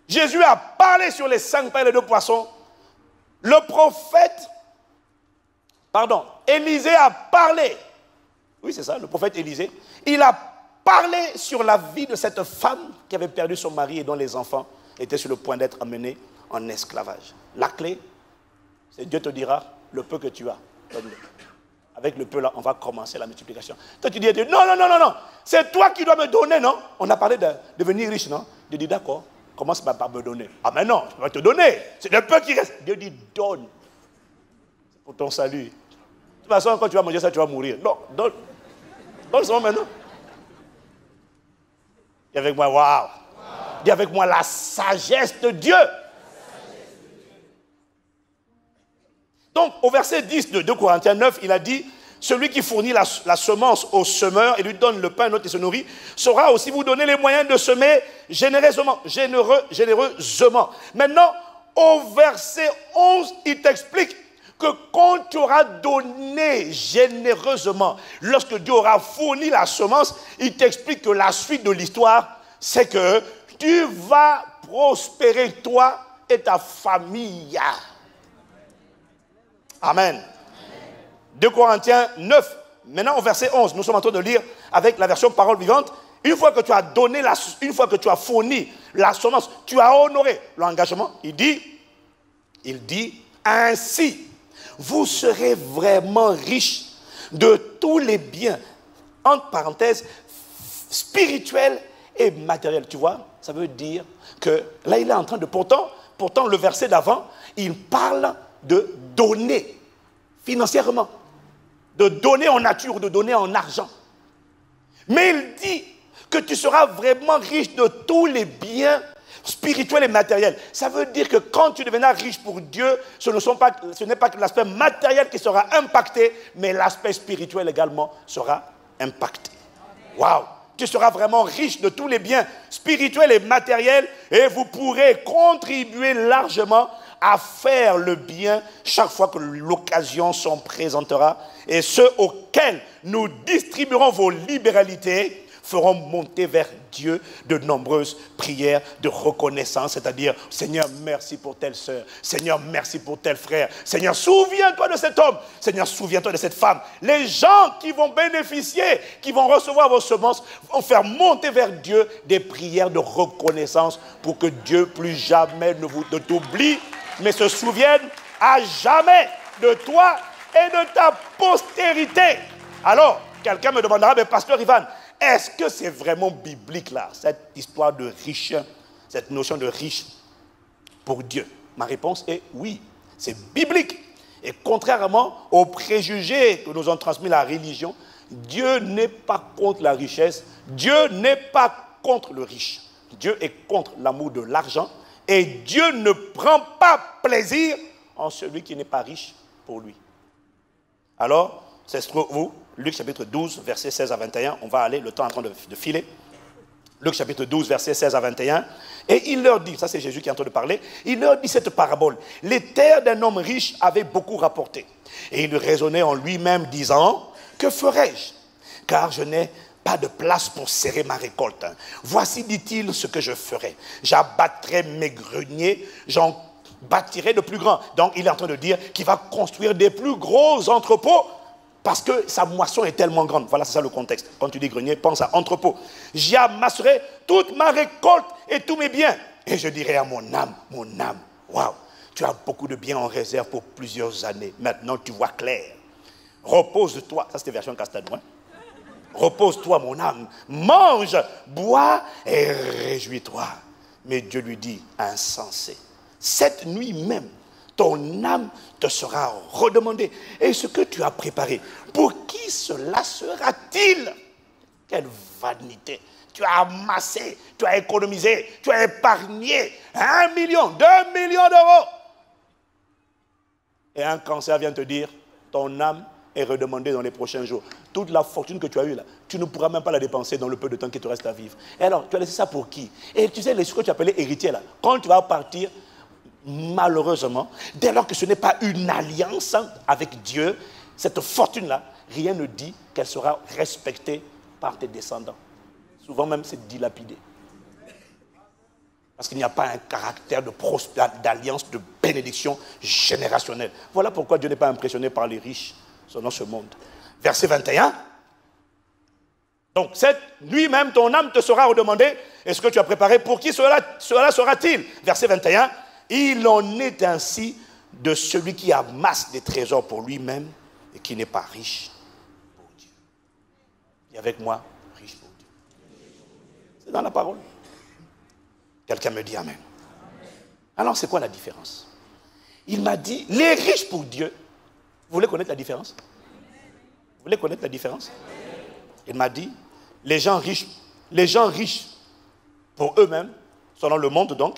Jésus a parlé sur les 5 pains et les 2 poissons. Le prophète, Élisée a parlé. Oui, c'est ça, le prophète Élisée. Il a parlé sur la vie de cette femme qui avait perdu son mari et dont les enfants étaient sur le point d'être amenés en esclavage. La clé, c'est Dieu te dira, le peu que tu as, donne-le. Avec le peu là, on va commencer la multiplication. Toi tu dis, non, c'est toi qui dois me donner, non? On a parlé de devenir riche, non? Dieu dit, d'accord. Commence par me donner. Ah mais non, je peux pas te donner. C'est le peu qui reste. Dieu dit donne. C'est pour ton salut. De toute façon, quand tu vas manger ça, tu vas mourir. Non, donne. Pas seulement maintenant. Dis avec moi, waouh. Dis avec moi, la sagesse de Dieu. Donc, au verset 10 de 2 Corinthiens 9, il a dit, celui qui fournit la semence au semeur et lui donne le pain, l'autre et se nourrit, saura aussi vous donner les moyens de semer généreusement. Maintenant, au verset 11, il t'explique que quand tu auras donné généreusement, lorsque Dieu aura fourni la semence, il t'explique que la suite de l'histoire, c'est que tu vas prospérer, toi et ta famille. Amen. 2 Corinthiens 9, maintenant au verset 11, nous sommes en train de lire avec la version parole vivante. Une fois que tu as donné, une fois que tu as fourni la semence, tu as honoré l'engagement. Il dit, ainsi, vous serez vraiment riches de tous les biens, entre parenthèses, spirituels et matériels. Tu vois, ça veut dire que là, il est en train de, pourtant le verset d'avant, il parle de donner financièrement, de donner en nature, de donner en argent. Mais il dit que tu seras vraiment riche de tous les biens spirituels et matériels. Ça veut dire que quand tu deviendras riche pour Dieu, ce n'est pas que l'aspect matériel qui sera impacté, mais l'aspect spirituel également sera impacté. Waouh! Tu seras vraiment riche de tous les biens spirituels et matériels et vous pourrez contribuer largement à faire le bien chaque fois que l'occasion s'en présentera. Et ceux auxquels nous distribuerons vos libéralités feront monter vers Dieu de nombreuses prières de reconnaissance, c'est-à-dire, Seigneur, merci pour telle sœur, Seigneur, merci pour tel frère, Seigneur, souviens-toi de cet homme, Seigneur, souviens-toi de cette femme. Les gens qui vont bénéficier, qui vont recevoir vos semences, vont faire monter vers Dieu des prières de reconnaissance pour que Dieu plus jamais ne t'oublie, mais se souvienne à jamais de toi et de ta postérité. Alors, quelqu'un me demandera, mais pasteur Ivan, est-ce que c'est vraiment biblique là, cette histoire de riche, cette notion de riche pour Dieu? Ma réponse est oui, c'est biblique. Et contrairement aux préjugés que nous ont transmis la religion, Dieu n'est pas contre la richesse, Dieu n'est pas contre le riche. Dieu est contre l'amour de l'argent et Dieu ne prend pas plaisir en celui qui n'est pas riche pour lui. Alors, c'est pour vous, Luc chapitre 12, versets 16 à 21, on va aller, le temps est en train de filer. Luc chapitre 12, versets 16 à 21, et il leur dit, ça c'est Jésus qui est en train de parler, il leur dit cette parabole. Les terres d'un homme riche avaient beaucoup rapporté. Et il raisonnait en lui-même disant, que ferai-je? Car je n'ai pas de place pour serrer ma récolte. Voici, dit-il, ce que je ferai. J'abattrai mes greniers, j'en bâtirai de plus grands. Donc il est en train de dire qu'il va construire des plus gros entrepôts parce que sa moisson est tellement grande. Voilà, c'est ça le contexte. Quand tu dis grenier, pense à entrepôt. J'y amasserai toute ma récolte et tous mes biens. Et je dirai à mon âme, waouh, tu as beaucoup de biens en réserve pour plusieurs années. Maintenant, tu vois clair. Repose-toi. Ça, c'était version Castano. Hein? Repose-toi, mon âme. Mange, bois et réjouis-toi. Mais Dieu lui dit, insensé. Cette nuit même, ton âme te sera redemandée. Et ce que tu as préparé, pour qui cela sera-t-il? Quelle vanité! Tu as amassé, tu as économisé, tu as épargné 1 million, 2 millions d'euros. Et un cancer vient te dire, ton âme est redemandée dans les prochains jours. Toute la fortune que tu as eue là, tu ne pourras même pas la dépenser dans le peu de temps qui te reste à vivre. Et alors, tu as laissé ça pour qui? Et tu sais, ce que tu appelais héritier là, quand tu vas partir, malheureusement, dès lors que ce n'est pas une alliance avec Dieu, cette fortune-là, rien ne dit qu'elle sera respectée par tes descendants. Souvent même, c'est dilapidé. Parce qu'il n'y a pas un caractère de d'alliance, de bénédiction générationnelle. Voilà pourquoi Dieu n'est pas impressionné par les riches selon ce monde. Verset 21. Donc, cette nuit même, ton âme te sera redemandée. Est-ce que tu as préparé? Pour qui cela sera-t-il? Verset 21. Il en est ainsi de celui qui amasse des trésors pour lui-même et qui n'est pas riche pour Dieu. Et avec moi, riche pour Dieu. C'est dans la parole. Quelqu'un me dit amen. Alors, c'est quoi la différence? Il m'a dit, les riches pour Dieu. Vous voulez connaître la différence? Vous voulez connaître la différence? Il m'a dit, les gens riches pour eux-mêmes, selon le monde donc,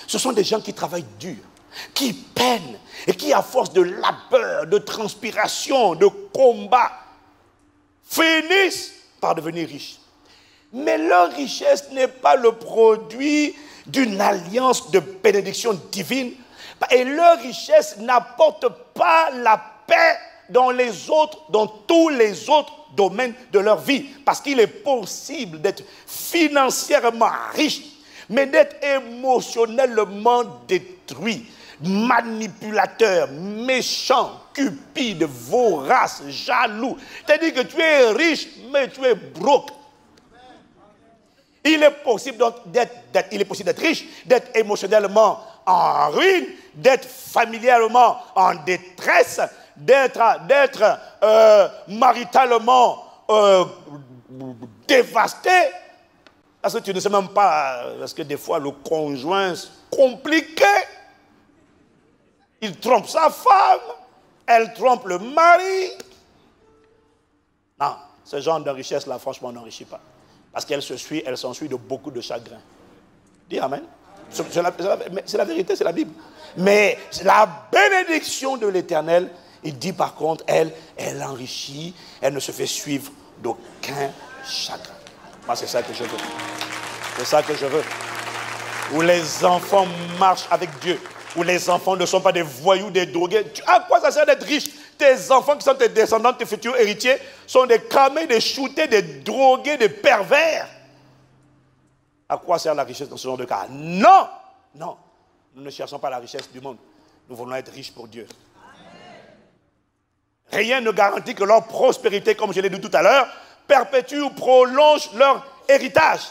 ce sont des gens qui travaillent dur, qui peinent et qui, à force de labeur, de transpiration, de combat, finissent par devenir riches. Mais leur richesse n'est pas le produit d'une alliance de bénédiction divine et leur richesse n'apporte pas la paix dans tous les autres domaines de leur vie. Parce qu'il est possible d'être financièrement riche, mais d'être émotionnellement détruit, manipulateur, méchant, cupide, vorace, jaloux. C'est-à-dire que tu es riche, mais tu es broke. Il est possible d'être riche, d'être émotionnellement en ruine, d'être familialement en détresse, d'être maritalement dévasté. Parce que tu ne sais même pas, parce que des fois le conjoint est compliqué. Il trompe sa femme, elle trompe le mari. Non, ce genre de richesse-là, franchement, n'enrichit pas. Parce qu'elle s'ensuit de beaucoup de chagrin. Dis amen. C'est la vérité, c'est la Bible. Mais la bénédiction de l'Éternel, il dit par contre, elle enrichit, elle ne se fait suivre d'aucun chagrin. Moi, c'est ça que je veux. C'est ça que je veux. Où les enfants marchent avec Dieu. Où les enfants ne sont pas des voyous, des drogués. À quoi ça sert d'être riche? Tes enfants qui sont tes descendants, tes futurs héritiers, sont des camés, des shootés, des drogués, des pervers. À quoi sert la richesse dans ce genre de cas? Non! Non. Nous ne cherchons pas la richesse du monde. Nous voulons être riches pour Dieu. Rien ne garantit que leur prospérité, comme je l'ai dit tout à l'heure, perpétue ou prolonge leur héritage.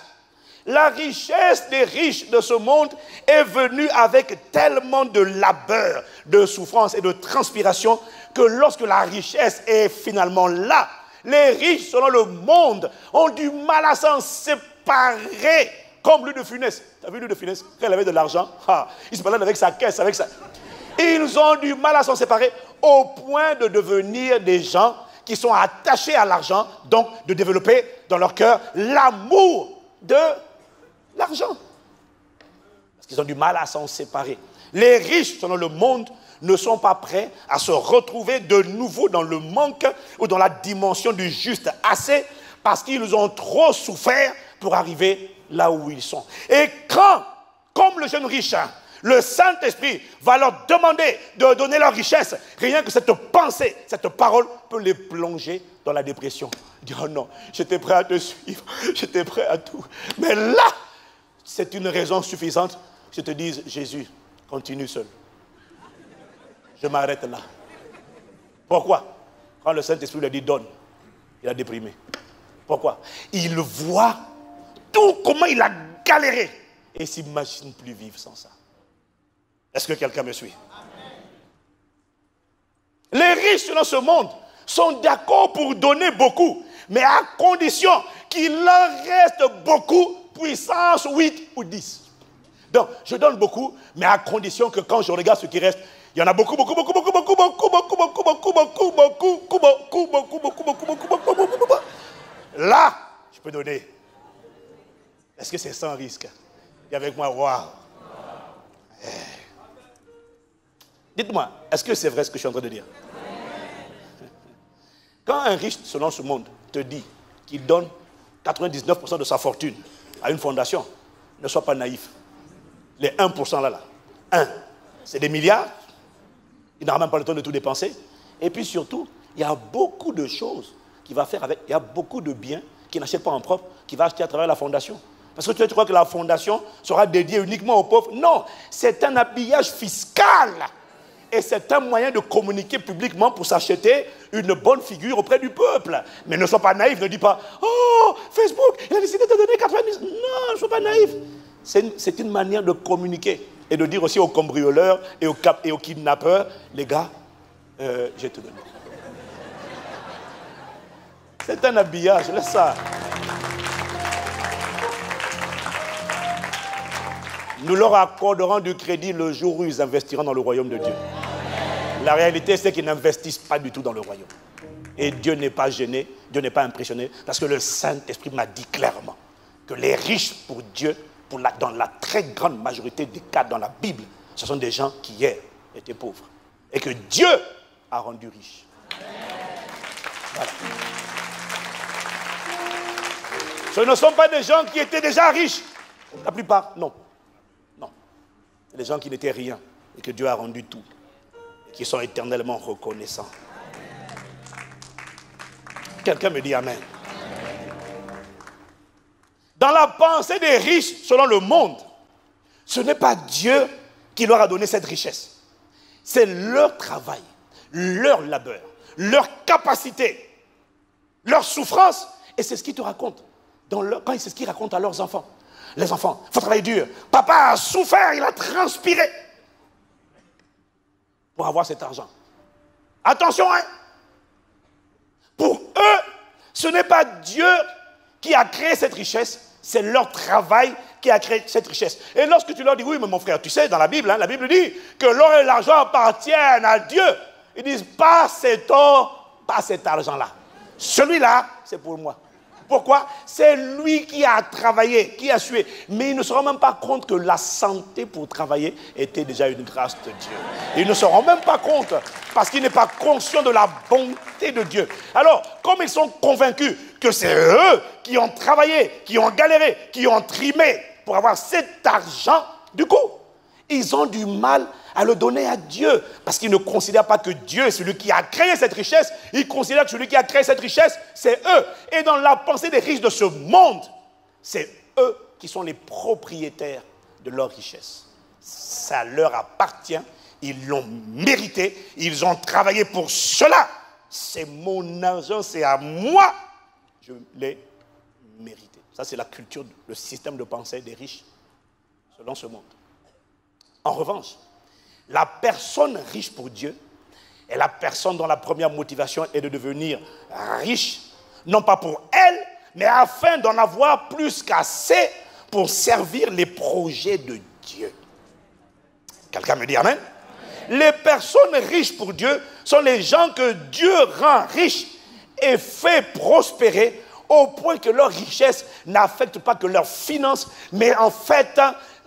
La richesse des riches de ce monde est venue avec tellement de labeur, de souffrance et de transpiration que lorsque la richesse est finalement là, les riches selon le monde ont du mal à s'en séparer. Comme Louis de Funès. Tu as vu Louis de Funès? Quand il avait de l'argent, il se balade avec sa caisse, avec ça. Ils ont du mal à s'en séparer au point de devenir des gens qui sont attachés à l'argent, donc de développer dans leur cœur l'amour de l'argent. Parce qu'ils ont du mal à s'en séparer. Les riches, selon le monde, ne sont pas prêts à se retrouver de nouveau dans le manque ou dans la dimension du juste assez parce qu'ils ont trop souffert pour arriver là où ils sont. Et quand, comme le jeune riche, le Saint-Esprit va leur demander de donner leur richesse, rien que cette pensée, cette parole peut les plonger dans la dépression. Dire, oh non, j'étais prêt à te suivre, j'étais prêt à tout. Mais là, c'est une raison suffisante. Je te dis, Jésus, continue seul. Je m'arrête là. Pourquoi? Quand le Saint-Esprit lui dit donne, il a déprimé. Pourquoi? Il voit tout comment il a galéré et il ne s'imagine plus vivre sans ça. Est-ce que quelqu'un me suit? Les riches dans ce monde sont d'accord pour donner beaucoup, mais à condition qu'il en reste beaucoup, puissance 8 ou 10. Donc, je donne beaucoup, mais à condition que quand je regarde ce qui reste, il y en a beaucoup. Là, je peux donner. Est-ce que c'est sans risque? Et avec moi, waouh. Dites-moi, est-ce que c'est vrai ce que je suis en train de dire? Quand un riche, selon ce monde, te dit qu'il donne 99% de sa fortune à une fondation, ne sois pas naïf. Les 1% là, 1, c'est des milliards. Il n'aura même pas le temps de tout dépenser. Et puis surtout, il y a beaucoup de choses qu'il va faire avec. Il y a beaucoup de biens qu'il n'achète pas en propre, qu'il va acheter à travers la fondation. Parce que tu crois que la fondation sera dédiée uniquement aux pauvres? Non, c'est un habillage fiscal. Et c'est un moyen de communiquer publiquement pour s'acheter une bonne figure auprès du peuple. Mais ne sois pas naïf, ne dis pas « Oh, Facebook, il a décidé de donner 90 ». Non, ne sois pas naïf. C'est une manière de communiquer et de dire aussi aux cambrioleurs et aux kidnappeurs, les gars, je te donne. C'est un habillage, laisse ça. Nous leur accorderons du crédit le jour où ils investiront dans le royaume de Dieu. La réalité, c'est qu'ils n'investissent pas du tout dans le royaume. Et Dieu n'est pas gêné, Dieu n'est pas impressionné, parce que le Saint-Esprit m'a dit clairement que les riches pour Dieu, dans la très grande majorité des cas dans la Bible, ce sont des gens qui hier étaient pauvres. Et que Dieu a rendu riches. Voilà. Ce ne sont pas des gens qui étaient déjà riches. La plupart, non. Non. C'est des gens qui n'étaient rien et que Dieu a rendu tout. Et qui sont éternellement reconnaissants. Quelqu'un me dit Amen. Dans la pensée des riches, selon le monde, ce n'est pas Dieu qui leur a donné cette richesse. C'est leur travail, leur labeur, leur capacité, leur souffrance. Et c'est ce qu'ils te racontent. C'est ce qu'ils racontent à leurs enfants. Les enfants, il faut travailler dur. Papa a souffert, il a transpiré pour avoir cet argent. Attention, hein. Pour eux, ce n'est pas Dieu qui a créé cette richesse, c'est leur travail qui a créé cette richesse. Et lorsque tu leur dis, oui, mais mon frère, tu sais, dans la Bible, la Bible dit que l'or et l'argent appartiennent à Dieu. Ils disent, pas cet or, pas cet argent-là. Celui-là, c'est pour moi. Pourquoi? C'est lui qui a travaillé, qui a sué. Mais ils ne se rendent même pas compte que la santé pour travailler était déjà une grâce de Dieu. Ils ne se rendent même pas compte parce qu'ils n'est pas conscient de la bonté de Dieu. Alors, comme ils sont convaincus que c'est eux qui ont travaillé, qui ont galéré, qui ont trimé pour avoir cet argent, du coup, ils ont du mal à le donner à Dieu. Parce qu'ils ne considèrent pas que Dieu est celui qui a créé cette richesse. Ils considèrent que celui qui a créé cette richesse, c'est eux. Et dans la pensée des riches de ce monde, c'est eux qui sont les propriétaires de leur richesse. Ça leur appartient. Ils l'ont mérité. Ils ont travaillé pour cela. C'est mon argent, c'est à moi. Je l'ai mérité. Ça, c'est la culture, le système de pensée des riches selon ce monde. En revanche, la personne riche pour Dieu est la personne dont la première motivation est de devenir riche, non pas pour elle, mais afin d'en avoir plus qu'assez pour servir les projets de Dieu. Quelqu'un me dit Amen? Les personnes riches pour Dieu sont les gens que Dieu rend riches et fait prospérer au point que leur richesse n'affecte pas que leurs finances, mais en fait,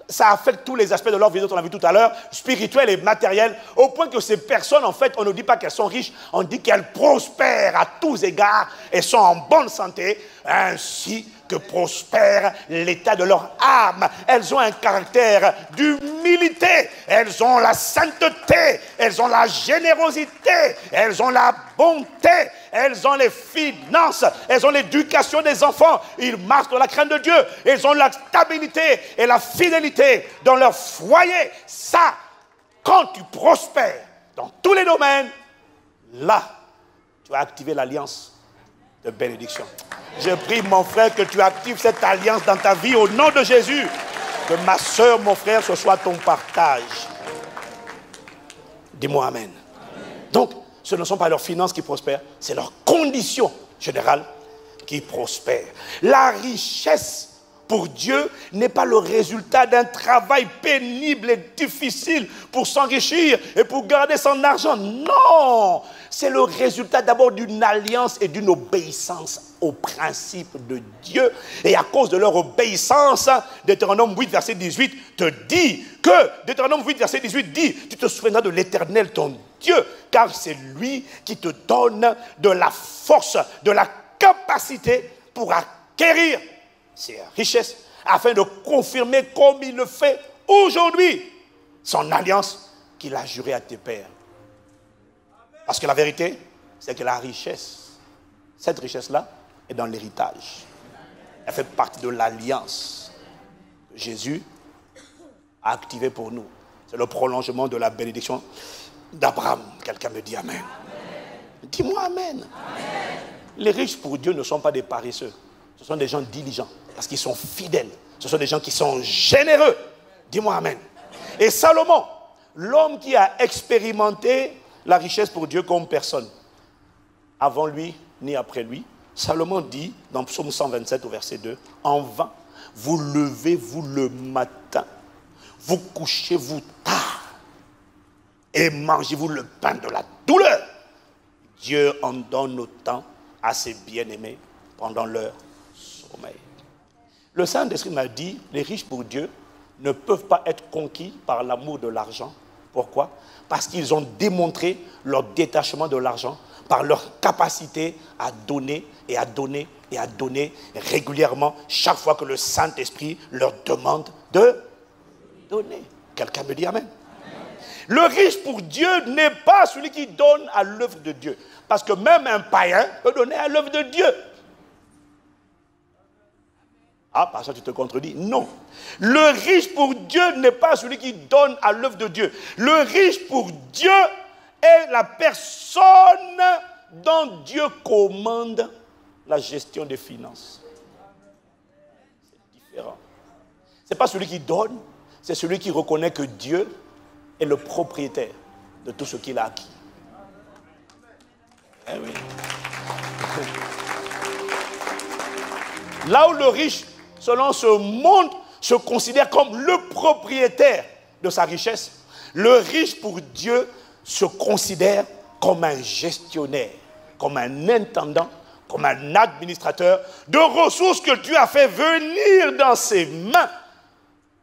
ça affecte tous les aspects de leur vie dont on a vu tout à l'heure, spirituel et matériel, au point que ces personnes, en fait, on ne dit pas qu'elles sont riches, on dit qu'elles prospèrent à tous égards et sont en bonne santé, ainsi que prospère l'état de leur âme. Elles ont un caractère d'humilité, elles ont la sainteté, elles ont la générosité, elles ont la bonté, elles ont les finances, elles ont l'éducation des enfants, ils marchent dans la crainte de Dieu, elles ont la stabilité et la fidélité dans leur foyer. Ça, quand tu prospères dans tous les domaines, là, tu vas activer l'alliance de bénédiction. Je prie, mon frère, que tu actives cette alliance dans ta vie au nom de Jésus. Que ma soeur, mon frère, ce soit ton partage. Dis-moi Amen. Donc, ce ne sont pas leurs finances qui prospèrent, c'est leurs conditions générales qui prospèrent. La richesse pour Dieu n'est pas le résultat d'un travail pénible et difficile pour s'enrichir et pour garder son argent. Non! C'est le résultat d'abord d'une alliance et d'une obéissance aux principes de Dieu. Et à cause de leur obéissance, Deutéronome 8, verset 18 te dit que, Deutéronome 8, verset 18 dit, tu te souviendras de l'Éternel ton Dieu, car c'est lui qui te donne de la force, de la capacité pour acquérir ces richesses, afin de confirmer comme il le fait aujourd'hui, son alliance qu'il a jurée à tes pères. Parce que la vérité, c'est que la richesse, cette richesse-là, est dans l'héritage. Elle fait partie de l'alliance que Jésus a activée pour nous. C'est le prolongement de la bénédiction d'Abraham. Quelqu'un me dit Amen. Dis-moi Amen. Amen. Les riches pour Dieu ne sont pas des paresseux. Ce sont des gens diligents, parce qu'ils sont fidèles. Ce sont des gens qui sont généreux. Dis-moi Amen. Et Salomon, l'homme qui a expérimenté la richesse pour Dieu comme personne, avant lui ni après lui, Salomon dit dans Psaume 127 au verset 2, en vain, vous levez-vous le matin, vous couchez-vous tard, et mangez-vous le pain de la douleur. Dieu en donne autant à ses bien-aimés pendant leur sommeil. Le Saint-Esprit m'a dit, les riches pour Dieu ne peuvent pas être conquis par l'amour de l'argent. Pourquoi? Parce qu'ils ont démontré leur détachement de l'argent par leur capacité à donner et à donner et à donner régulièrement chaque fois que le Saint-Esprit leur demande de donner. Quelqu'un me dit amen. Le riche pour Dieu n'est pas celui qui donne à l'œuvre de Dieu. Parce que même un païen peut donner à l'œuvre de Dieu. Ah, par ça tu te contredis. Non. Le riche pour Dieu n'est pas celui qui donne à l'œuvre de Dieu. Le riche pour Dieu est la personne dont Dieu commande la gestion des finances. C'est différent. Ce n'est pas celui qui donne, c'est celui qui reconnaît que Dieu est le propriétaire de tout ce qu'il a acquis. Eh oui. Là où le riche, selon ce monde, se considère comme le propriétaire de sa richesse, le riche pour Dieu se considère comme un gestionnaire, comme un intendant, comme un administrateur de ressources que Dieu a fait venir dans ses mains.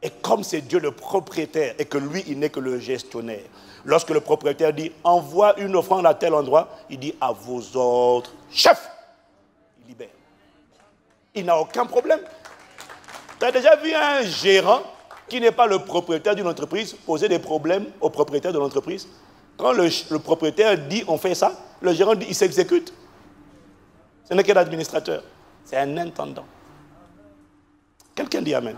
Et comme c'est Dieu le propriétaire et que lui, il n'est que le gestionnaire. Lorsque le propriétaire dit, envoie une offrande à tel endroit, il dit, à vos ordres, chef. Il libère. Il n'a aucun problème. Tu as déjà vu un gérant qui n'est pas le propriétaire d'une entreprise poser des problèmes au propriétaire de l'entreprise? Quand le propriétaire dit, on fait ça, le gérant dit, il s'exécute. Ce n'est qu'un administrateur. C'est un intendant. Quelqu'un dit amen.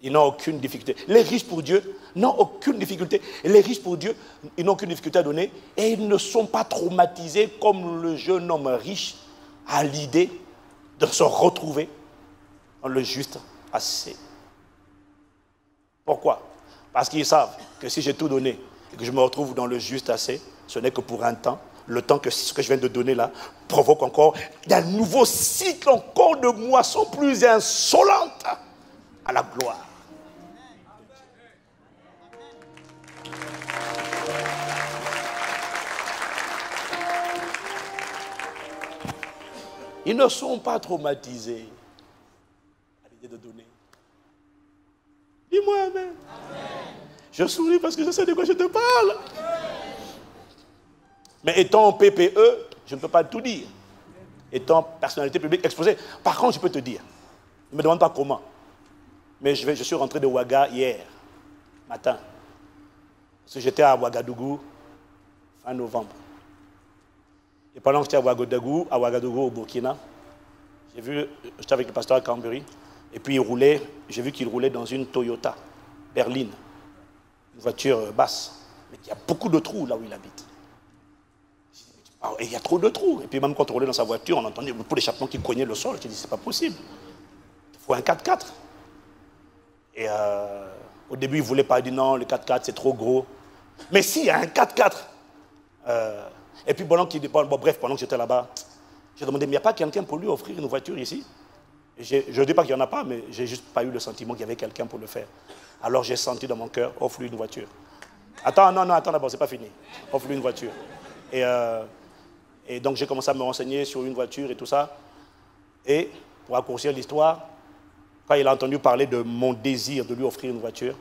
Ils n'ont aucune difficulté. Les riches pour Dieu n'ont aucune difficulté. Et les riches pour Dieu, ils n'ont aucune difficulté à donner. Et ils ne sont pas traumatisés comme le jeune homme riche à l'idée de se retrouver dans le juste assez. Pourquoi? Parce qu'ils savent que si j'ai tout donné et que je me retrouve dans le juste assez, ce n'est que pour un temps. Le temps que ce que je viens de donner là provoque encore un nouveau cycle encore de moissons plus insolentes à la gloire. Ils ne sont pas traumatisés à l'idée de donner. Dis-moi amen. Je souris parce que je sais de quoi je te parle. Mais étant PPE, je ne peux pas tout dire. Étant personnalité publique exposée. Par contre, je peux te dire. Ne me demande pas comment. Mais je suis rentré de Ouaga hier matin. Parce que j'étais à Ouagadougou fin novembre. Et pendant que j'étais à Ouagadougou au Burkina, j'étais avec le pasteur à Canberry, et puis j'ai vu qu'il roulait dans une Toyota berline, une voiture basse. Mais il y a beaucoup de trous là où il habite. Et il y a trop de trous. Et puis même quand on roulait dans sa voiture, on entendait beaucoup d'échappements qui cognaient le sol. Je dis, c'est pas possible. Il faut un 4x4. Et au début, il ne voulait pas, il dit non, le 4x4 c'est trop gros. Mais si, il y a un 4x4. Et puis pendant que j'étais là-bas, j'ai demandé, mais il n'y a pas quelqu'un pour lui offrir une voiture ici? Je ne dis pas qu'il n'y en a pas, mais je n'ai juste pas eu le sentiment qu'il y avait quelqu'un pour le faire. Alors j'ai senti dans mon cœur, offre-lui une voiture. Attends d'abord, c'est pas fini. Offre-lui une voiture. Et donc j'ai commencé à me renseigner sur une voiture et tout ça. Et pour raccourcir l'histoire, quand il a entendu parler de mon désir de lui offrir une voiture,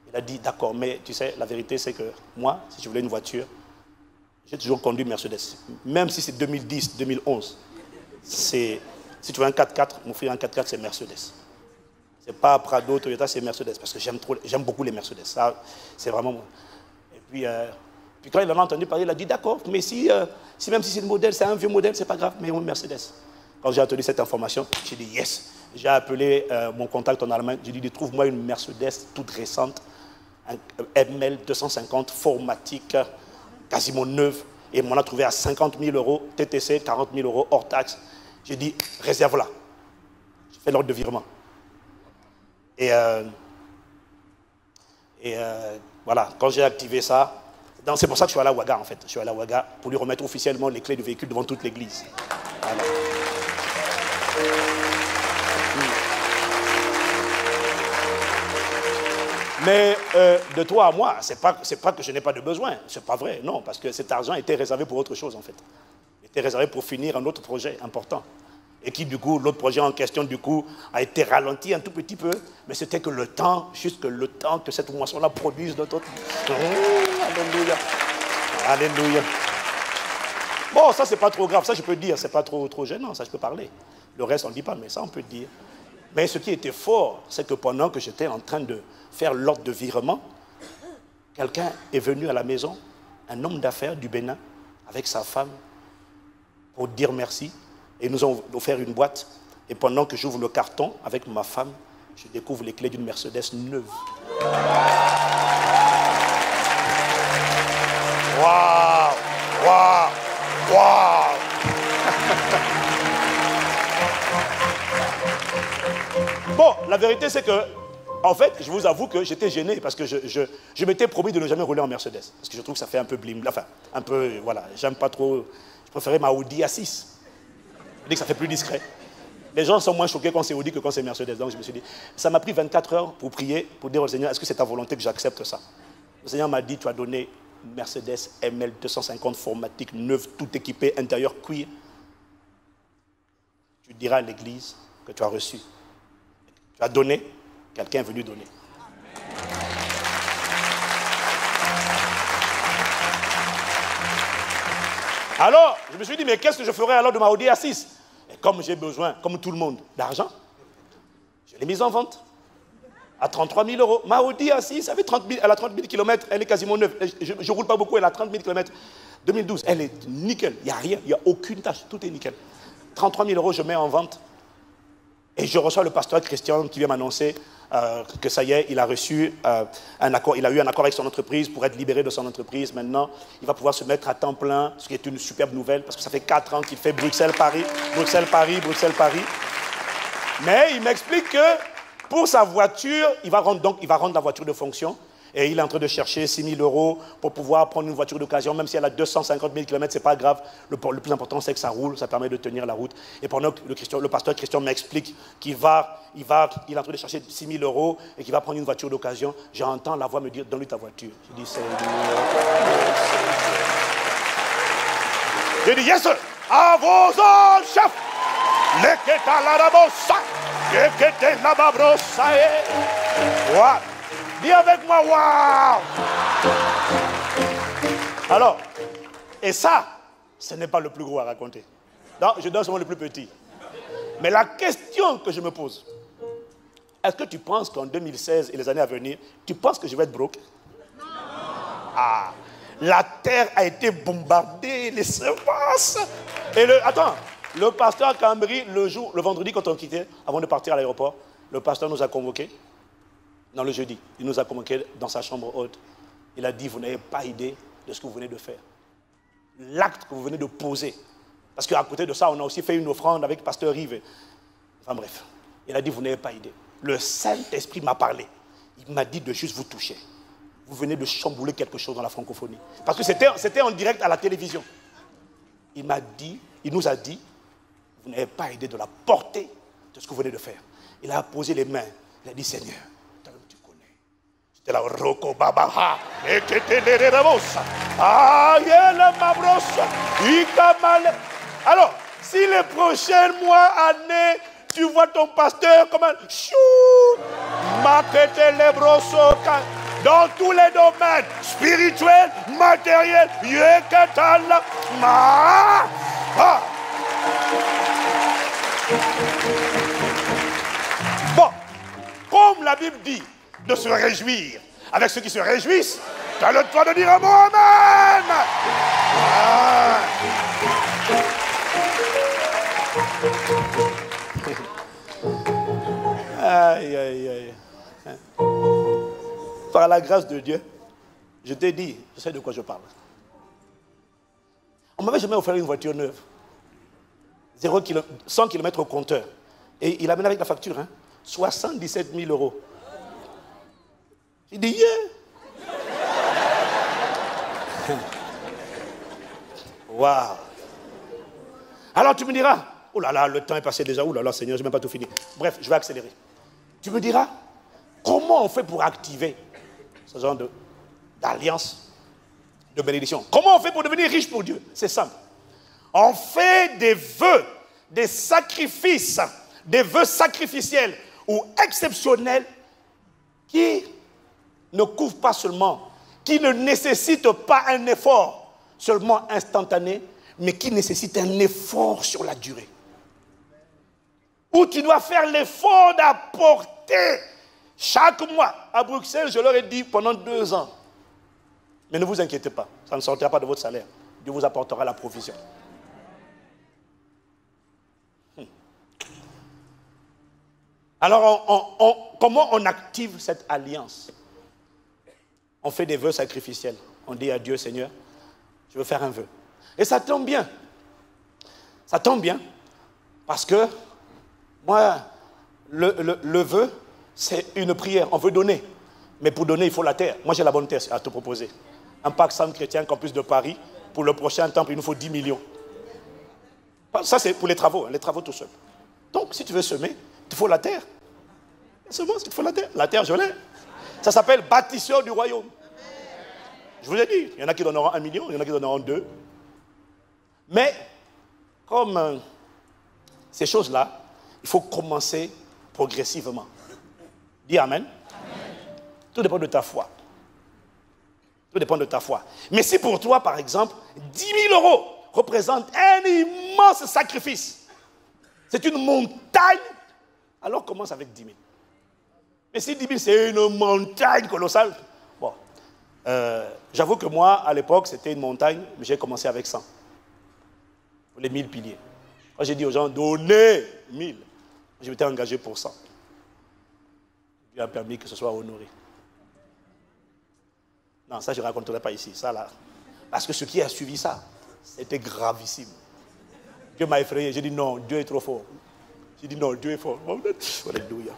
il a dit, d'accord, mais tu sais, la vérité c'est que moi, si je voulais une voiture, j'ai toujours conduit Mercedes. Même si c'est 2010, 2011, si tu veux un 4x4, m'offrir un 4x4, c'est Mercedes. C'est pas Prado, Toyota, c'est Mercedes. Parce que j'aime beaucoup les Mercedes. Ça, c'est vraiment... Et puis quand il en a entendu parler, il a dit, d'accord, mais même si c'est le modèle, c'est un vieux modèle, c'est pas grave, mais une Mercedes. Quand j'ai entendu cette information, j'ai dit, yes. J'ai appelé mon contact en Allemagne, j'ai dit, trouve-moi une Mercedes toute récente, un ML 250, formatique, quasiment neuve, et on l'a trouvé à 50 000 euros, TTC, 40 000 euros hors taxe. J'ai dit, réserve-la. J'ai fait l'ordre de virement. Et voilà, quand j'ai activé ça, c'est pour ça que je suis allé à Ouaga en fait. Je suis allé à Ouaga pour lui remettre officiellement les clés du véhicule devant toute l'église. Voilà. Mais de toi à moi, c'est pas que je n'ai pas de besoin. C'est pas vrai, non, parce que cet argent était réservé pour autre chose, en fait. Il était réservé pour finir un autre projet important. Et qui, du coup, l'autre projet en question, du coup, a été ralenti un tout petit peu. Mais c'était que le temps, juste que le temps que cette moisson-là produise notre... Oh, alléluia. Alléluia. Bon, ça, c'est pas trop grave. Ça, je peux dire. C'est pas trop gênant. Ça, je peux parler. Le reste, on ne dit pas, mais ça, on peut dire. Mais ce qui était fort, c'est que pendant que j'étais en train de faire l'ordre de virement, quelqu'un est venu à la maison, un homme d'affaires du Bénin, avec sa femme, pour dire merci. Et ils nous ont offert une boîte. Et pendant que j'ouvre le carton avec ma femme, je découvre les clés d'une Mercedes neuve. Waouh! Waouh! Waouh! Bon, la vérité c'est que, en fait, je vous avoue que j'étais gêné parce que je m'étais promis de ne jamais rouler en Mercedes. Parce que je trouve que ça fait un peu blim, enfin, un peu, voilà, j'aime pas trop, je préférais ma Audi A6. Je dis que ça fait plus discret. Les gens sont moins choqués quand c'est Audi que quand c'est Mercedes. Donc je me suis dit, ça m'a pris 24 heures pour prier, pour dire au Seigneur, est-ce que c'est ta volonté que j'accepte ça? Le Seigneur m'a dit, tu as donné une Mercedes ML 250 formatique, neuve, tout équipée, intérieur cuir. Tu diras à l'église que tu as reçu. Tu as donné, quelqu'un est venu donner. Alors, je me suis dit, mais qu'est-ce que je ferais alors de ma Audi A6? Et comme j'ai besoin, comme tout le monde, d'argent, je l'ai mise en vente à 33 000 euros. Ma Audi A6, elle a 30 000 km, elle est quasiment neuve. Je ne roule pas beaucoup, elle a 30 000 km. 2012, elle est nickel, il n'y a rien, il n'y a aucune tâche, tout est nickel. 33 000 euros, je mets en vente. Et je reçois le pasteur Christian qui vient m'annoncer que ça y est, il a reçu un accord, il a eu un accord avec son entreprise pour être libéré de son entreprise. Maintenant, il va pouvoir se mettre à temps plein, ce qui est une superbe nouvelle, parce que ça fait 4 ans qu'il fait Bruxelles-Paris, Bruxelles-Paris, Bruxelles-Paris. Mais il m'explique que pour sa voiture, il va rendre la voiture de fonction. Et il est en train de chercher 6 000 euros pour pouvoir prendre une voiture d'occasion, même si elle a 250 000 km, ce n'est pas grave. Le plus important, c'est que ça roule, ça permet de tenir la route. Et pendant que le pasteur Christian m'explique qu'il il est en train de chercher 6 000 euros et qu'il va prendre une voiture d'occasion, j'entends la voix me dire, donne-lui ta voiture. Je dis, Seigneur. Je dis, yes, sir. À vos ordres, chef. Dis avec moi, waouh! Alors, et ça, ce n'est pas le plus gros à raconter. Non, je donne seulement le plus petit. Mais la question que je me pose, est-ce que tu penses qu'en 2016 et les années à venir, tu penses que je vais être broke? Non. Ah, la terre a été bombardée, les semences. Et le pasteur Cambry, le vendredi quand on quittait, avant de partir à l'aéroport, le pasteur nous a convoqués. Non, le jeudi, il nous a convoqués dans sa chambre haute. Il a dit, vous n'avez pas idée de ce que vous venez de faire. L'acte que vous venez de poser. Parce qu'à côté de ça, on a aussi fait une offrande avec Pasteur Rive. Enfin bref, il a dit, vous n'avez pas idée. Le Saint-Esprit m'a parlé. Il m'a dit de juste vous toucher. Vous venez de chambouler quelque chose dans la francophonie. Parce que c'était en direct à la télévision. Il nous a dit, vous n'avez pas idée de la portée de ce que vous venez de faire. Il a posé les mains. Il a dit, Seigneur, c'était la Roko Babaha, et que te les rebosa. Aïe, la mabrosa, Ikamale. Alors, si les prochains mois, années, tu vois ton pasteur comme un chou, Makete les broso, dans tous les domaines, spirituels, matériels, Yekatala, Ma. Bon, comme la Bible dit, de se réjouir avec ceux qui se réjouissent, tu as le droit de dire un mot amen. Aïe, aïe, aïe. Par la grâce de Dieu, je t'ai dit, je sais de quoi je parle. On ne m'avait jamais offert une voiture neuve. 100 km au compteur. Et il amène avec la facture, 77 000 euros. Il dit, yeah. Waouh. Alors tu me diras, oh là là, le temps est passé déjà, oh là là, Seigneur, je n'ai même pas tout fini. Bref, je vais accélérer. Tu me diras, comment on fait pour activer ce genre d'alliance, de bénédiction. Comment on fait pour devenir riche pour Dieu? C'est simple. On fait des vœux, des sacrifices, des vœux sacrificiels ou exceptionnels qui ne couvrent pas seulement, qui ne nécessitent pas un effort seulement instantané, mais qui nécessitent un effort sur la durée. Où tu dois faire l'effort d'apporter chaque mois. À Bruxelles, je leur ai dit pendant 2 ans. Mais ne vous inquiétez pas, ça ne sortira pas de votre salaire. Dieu vous apportera la provision. Alors, comment on active cette alliance? On fait des vœux sacrificiels. On dit à Dieu, Seigneur, je veux faire un vœu. Et ça tombe bien. Ça tombe bien. Parce que, moi, le vœu, c'est une prière. On veut donner. Mais pour donner, il faut la terre. Moi, j'ai la bonne terre à te proposer. Un pacte centre chrétien campus de Paris. Pour le prochain temple, il nous faut 10 millions. Ça, c'est pour les travaux tout seuls. Donc, si tu veux semer, il te faut la terre. C'est bon, il te faut la terre. La terre, je l'ai. Ça s'appelle bâtisseur du royaume. Je vous ai dit, il y en a qui donneront 1 million, il y en a qui donneront 2. Mais, comme ces choses-là, il faut commencer progressivement. Dis Amen. Amen. Tout dépend de ta foi. Tout dépend de ta foi. Mais si pour toi, par exemple, 10 000 € représente un immense sacrifice, c'est une montagne, alors commence avec 10 000. Mais si 10 000, c'est une montagne colossale, bon, j'avoue que moi, à l'époque, c'était une montagne, mais j'ai commencé avec 100. Les 1000 piliers. Quand j'ai dit aux gens, donnez 1000, je m'étais engagé pour 100. Dieu a permis que ce soit honoré. Non, ça, je ne raconterai pas ici, ça là. Parce que ce qui a suivi ça, c'était gravissime. Dieu m'a effrayé, j'ai dit non, Dieu est trop fort. J'ai dit non, Dieu est fort. Alléluia.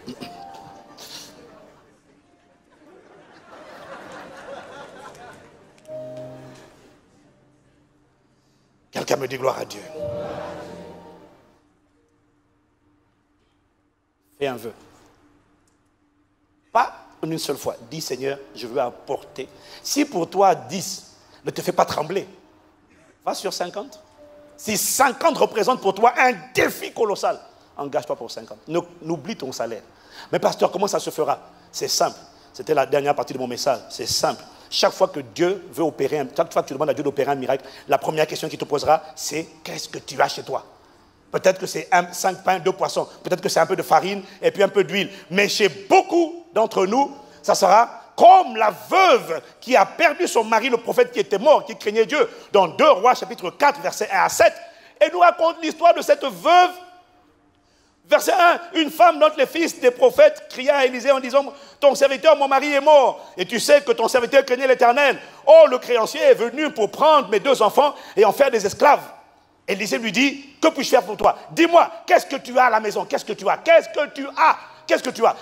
Quelqu'un me dit gloire à Dieu. Fais un vœu. Pas une seule fois. Dis Seigneur, je veux apporter. Si pour toi 10 ne te fait pas trembler, va sur 50. Si 50 représente pour toi un défi colossal, engage-toi pour 50. N'oublie ton salaire. Mais pasteur, comment ça se fera? C'est simple. C'était la dernière partie de mon message. C'est simple. Chaque fois que Dieu veut opérer, chaque fois que tu demandes à Dieu d'opérer un miracle, la première question qu'il te posera, c'est qu'est-ce que tu as chez toi? Peut-être que c'est 5 pains, 2 poissons. Peut-être que c'est un peu de farine et puis un peu d'huile. Mais chez beaucoup d'entre nous, ça sera comme la veuve qui a perdu son mari, le prophète qui était mort, qui craignait Dieu, dans 2 Rois, chapitre 4, versets 1 à 7. Et nous raconte l'histoire de cette veuve. Verset 1, une femme, notre les fils des prophètes, cria à Élisée en disant, ton serviteur, mon mari est mort, et tu sais que ton serviteur craignait l'Éternel. Oh, le créancier est venu pour prendre mes 2 enfants et en faire des esclaves. Élisée lui dit, que puis-je faire pour toi? Dis-moi, qu'est-ce que tu as à la maison? Qu'est-ce que tu as? Qu'est-ce que tu as? Qu'est-ce que tu as?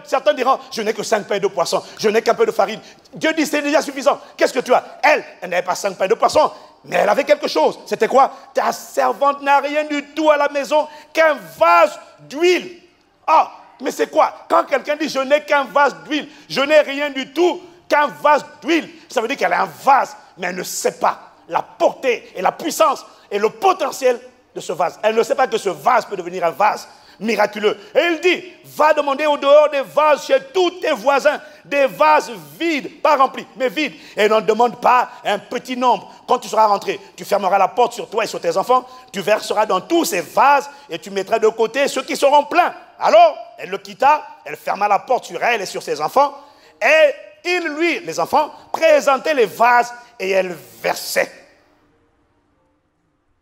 Certains diront, je n'ai que 5 pains et 2 poissons, je n'ai qu'un peu de farine. Dieu dit, c'est déjà suffisant. Qu'est-ce que tu as? Elle n'avait pas 5 pains et 2 poissons, mais elle avait quelque chose. C'était quoi? Ta servante n'a rien du tout à la maison qu'un vase d'huile. Ah, mais c'est quoi? Quand quelqu'un dit, je n'ai qu'un vase d'huile, je n'ai rien du tout qu'un vase d'huile, ça veut dire qu'elle a un vase, mais elle ne sait pas la portée et la puissance et le potentiel de ce vase. Elle ne sait pas que ce vase peut devenir un vase miraculeux. Et il dit, va demander au dehors des vases chez tous tes voisins, des vases vides, pas remplis, mais vides. Et n'en demande pas un petit nombre. Quand tu seras rentré, tu fermeras la porte sur toi et sur tes enfants, tu verseras dans tous ces vases et tu mettras de côté ceux qui seront pleins. Alors, elle le quitta, elle ferma la porte sur elle et sur ses enfants, et il lui, les enfants, présentait les vases et elle versait.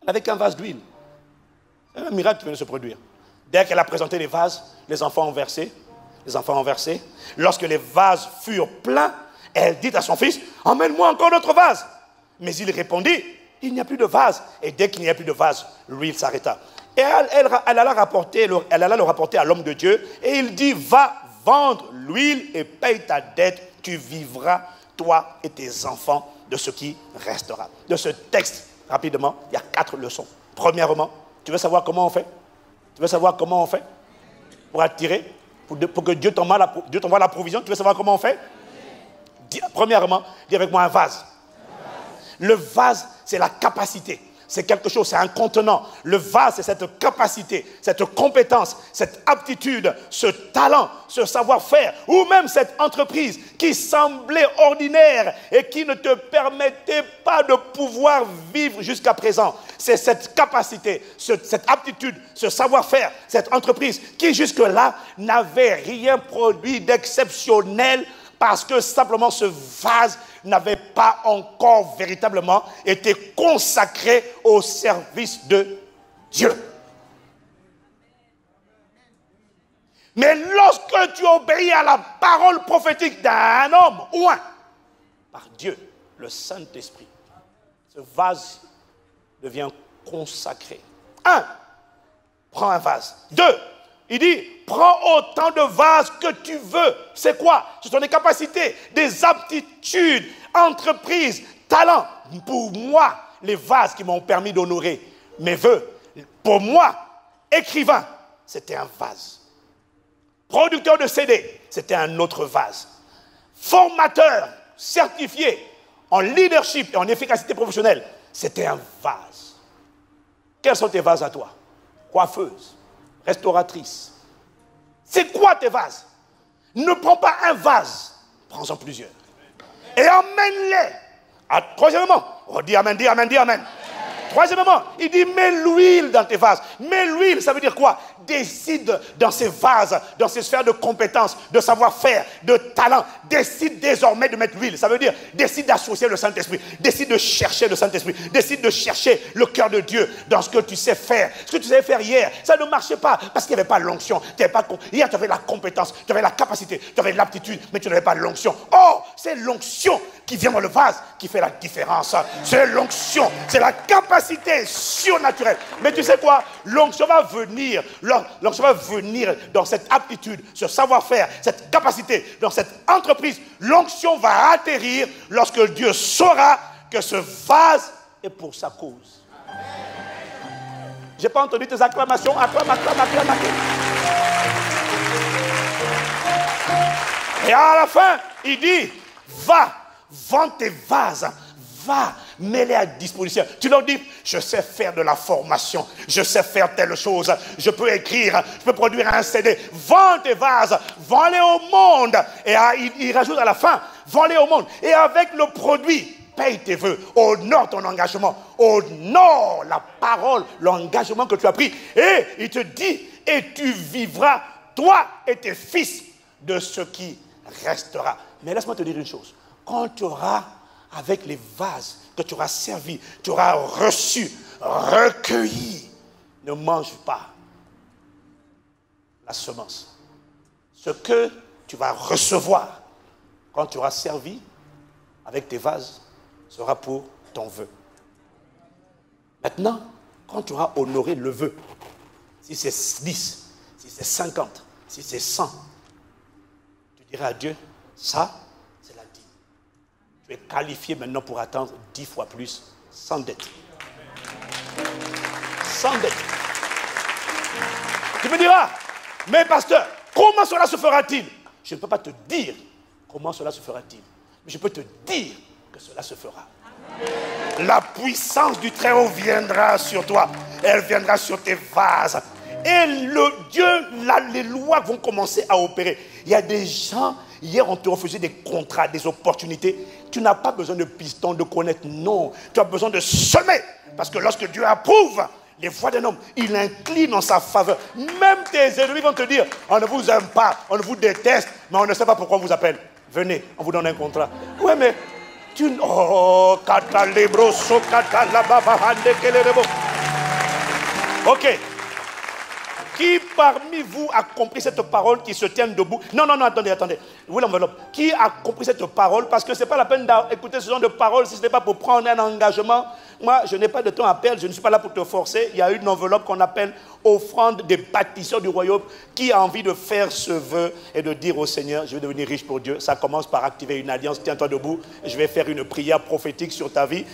Avec un vase d'huile. C'est un miracle qui vient de se produire. Dès qu'elle a présenté les vases, les enfants ont versé. Les enfants ont versé. Lorsque les vases furent pleins, elle dit à son fils, emmène-moi encore notre vase. Mais il répondit, il n'y a plus de vase. Et dès qu'il n'y a plus de vase, l'huile s'arrêta. Et elle alla le rapporter à l'homme de Dieu. Et il dit, va vendre l'huile et paye ta dette. Tu vivras, toi et tes enfants, de ce qui restera. De ce texte, rapidement, il y a 4 leçons. Premièrement, tu veux savoir comment on fait? Tu veux savoir comment on fait pour attirer, pour que Dieu t'envoie la provision? Tu veux savoir comment on fait? Premièrement, dis avec moi un vase. Le vase, c'est la capacité. C'est quelque chose, c'est un contenant. Le vase, c'est cette capacité, cette compétence, cette aptitude, ce talent, ce savoir-faire, ou même cette entreprise qui semblait ordinaire et qui ne te permettait pas de pouvoir vivre jusqu'à présent. C'est cette capacité, cette aptitude, ce savoir-faire, cette entreprise qui jusque-là n'avait rien produit d'exceptionnel parce que simplement ce vase n'avait pas encore véritablement été consacré au service de Dieu. Mais lorsque tu obéis à la parole prophétique d'un homme ou par Dieu, le Saint-Esprit, ce vase devient consacré. 1. Prends un vase. 2. Il dit, prends autant de vases que tu veux. C'est quoi? Ce sont des capacités, des aptitudes, entreprises, talents. Pour moi, les vases qui m'ont permis d'honorer mes vœux. Pour moi, écrivain, c'était un vase. Producteur de CD, c'était un autre vase. Formateur, certifié en leadership et en efficacité professionnelle, c'était un vase. Quels sont tes vases à toi? Coiffeuse, restauratrice. C'est quoi tes vases? Ne prends pas un vase, prends-en plusieurs. Et emmène-les. Troisièmement, dis amen, dis amen, dis amen. Troisièmement, il dit mets l'huile dans tes vases. Mets l'huile, ça veut dire quoi? Décide dans ces vases, dans ces sphères de compétences, de savoir-faire, de talent. Décide désormais de mettre l'huile. Ça veut dire décide d'associer le Saint-Esprit. Décide de chercher le Saint-Esprit. Décide de chercher le cœur de Dieu dans ce que tu sais faire. Ce que tu savais faire hier, ça ne marchait pas parce qu'il n'y avait pas l'onction. Hier, tu avais la compétence, tu avais la capacité, tu avais l'aptitude, mais tu n'avais pas l'onction. Oh, c'est l'onction qui vient dans le vase qui fait la différence. C'est l'onction, c'est la capacité surnaturelle. Mais tu sais quoi? L'onction va venir. L'onction va venir dans cette aptitude, ce savoir-faire, cette capacité, dans cette entreprise. L'onction va atterrir lorsque Dieu saura que ce vase est pour sa cause. Je n'ai pas entendu tes acclamations. Acclame. Et à la fin, il dit, va, vends tes vases, va, mets-les à disposition. Tu leur dis, je sais faire de la formation, je sais faire telle chose, je peux écrire, je peux produire un CD. Vends tes vases, vends-les au monde. Et il rajoute à la fin, vends-les au monde. Et avec le produit, paye tes vœux, honore ton engagement, honore la parole, l'engagement que tu as pris. Et il te dit, et tu vivras, toi et tes fils, de ce qui restera. Mais laisse-moi te dire une chose. Quand tu auras, avec les vases que tu auras servi, tu auras reçu, recueilli, ne mange pas la semence. Ce que tu vas recevoir quand tu auras servi avec tes vases sera pour ton vœu. Maintenant, quand tu auras honoré le vœu, si c'est 10, si c'est 50, si c'est 100, tu diras à Dieu, ça, c'est la dîme. Tu es qualifié maintenant pour attendre 10 fois plus, sans dette. Sans dette. Tu me diras, mais pasteur, comment cela se fera-t-il? Je ne peux pas te dire comment cela se fera-t-il, mais je peux te dire que cela se fera. La puissance du Très-Haut viendra sur toi. Elle viendra sur tes vases. Et les lois vont commencer à opérer. Il y a des gens, hier on te refusait des contrats, des opportunités. Tu n'as pas besoin de piston, de connaître, non. Tu as besoin de semer. Parce que lorsque Dieu approuve les voies d'un homme, il incline en sa faveur. Même tes ennemis vont te dire, on ne vous aime pas, on vous déteste, mais on ne sait pas pourquoi on vous appelle. Venez, on vous donne un contrat. Oui, mais oh, ok. Qui parmi vous a compris cette parole qui se tient debout? Non, attendez. Où est l'enveloppe? Qui a compris cette parole? Parce que ce n'est pas la peine d'écouter ce genre de parole si ce n'est pas pour prendre un engagement. Moi, je n'ai pas de temps à perdre, je ne suis pas là pour te forcer. Il y a une enveloppe qu'on appelle offrande des bâtisseurs du royaume. Qui a envie de faire ce vœu et de dire au Seigneur, je vais devenir riche pour Dieu? Ça commence par activer une alliance. Tiens-toi debout. Je vais faire une prière prophétique sur ta vie.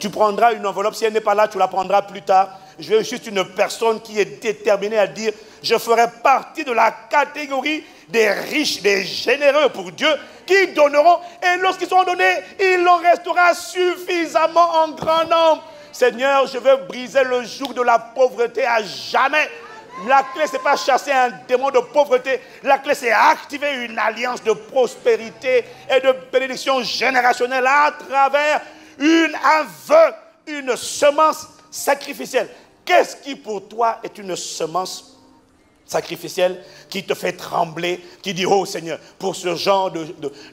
Tu prendras une enveloppe. Si elle n'est pas là, tu la prendras plus tard. Je veux juste une personne qui est déterminée à dire, je ferai partie de la catégorie des riches, des généreux pour Dieu, qui donneront, et lorsqu'ils seront donnés, il en restera suffisamment en grand nombre. Seigneur, je veux briser le joug de la pauvreté à jamais. La clé, ce n'est pas chasser un démon de pauvreté. La clé, c'est activer une alliance de prospérité et de bénédiction générationnelle à travers un vœu, une semence sacrificielle. Qu'est-ce qui pour toi est une semence sacrificielle qui te fait trembler, qui dit, oh Seigneur, pour ce genre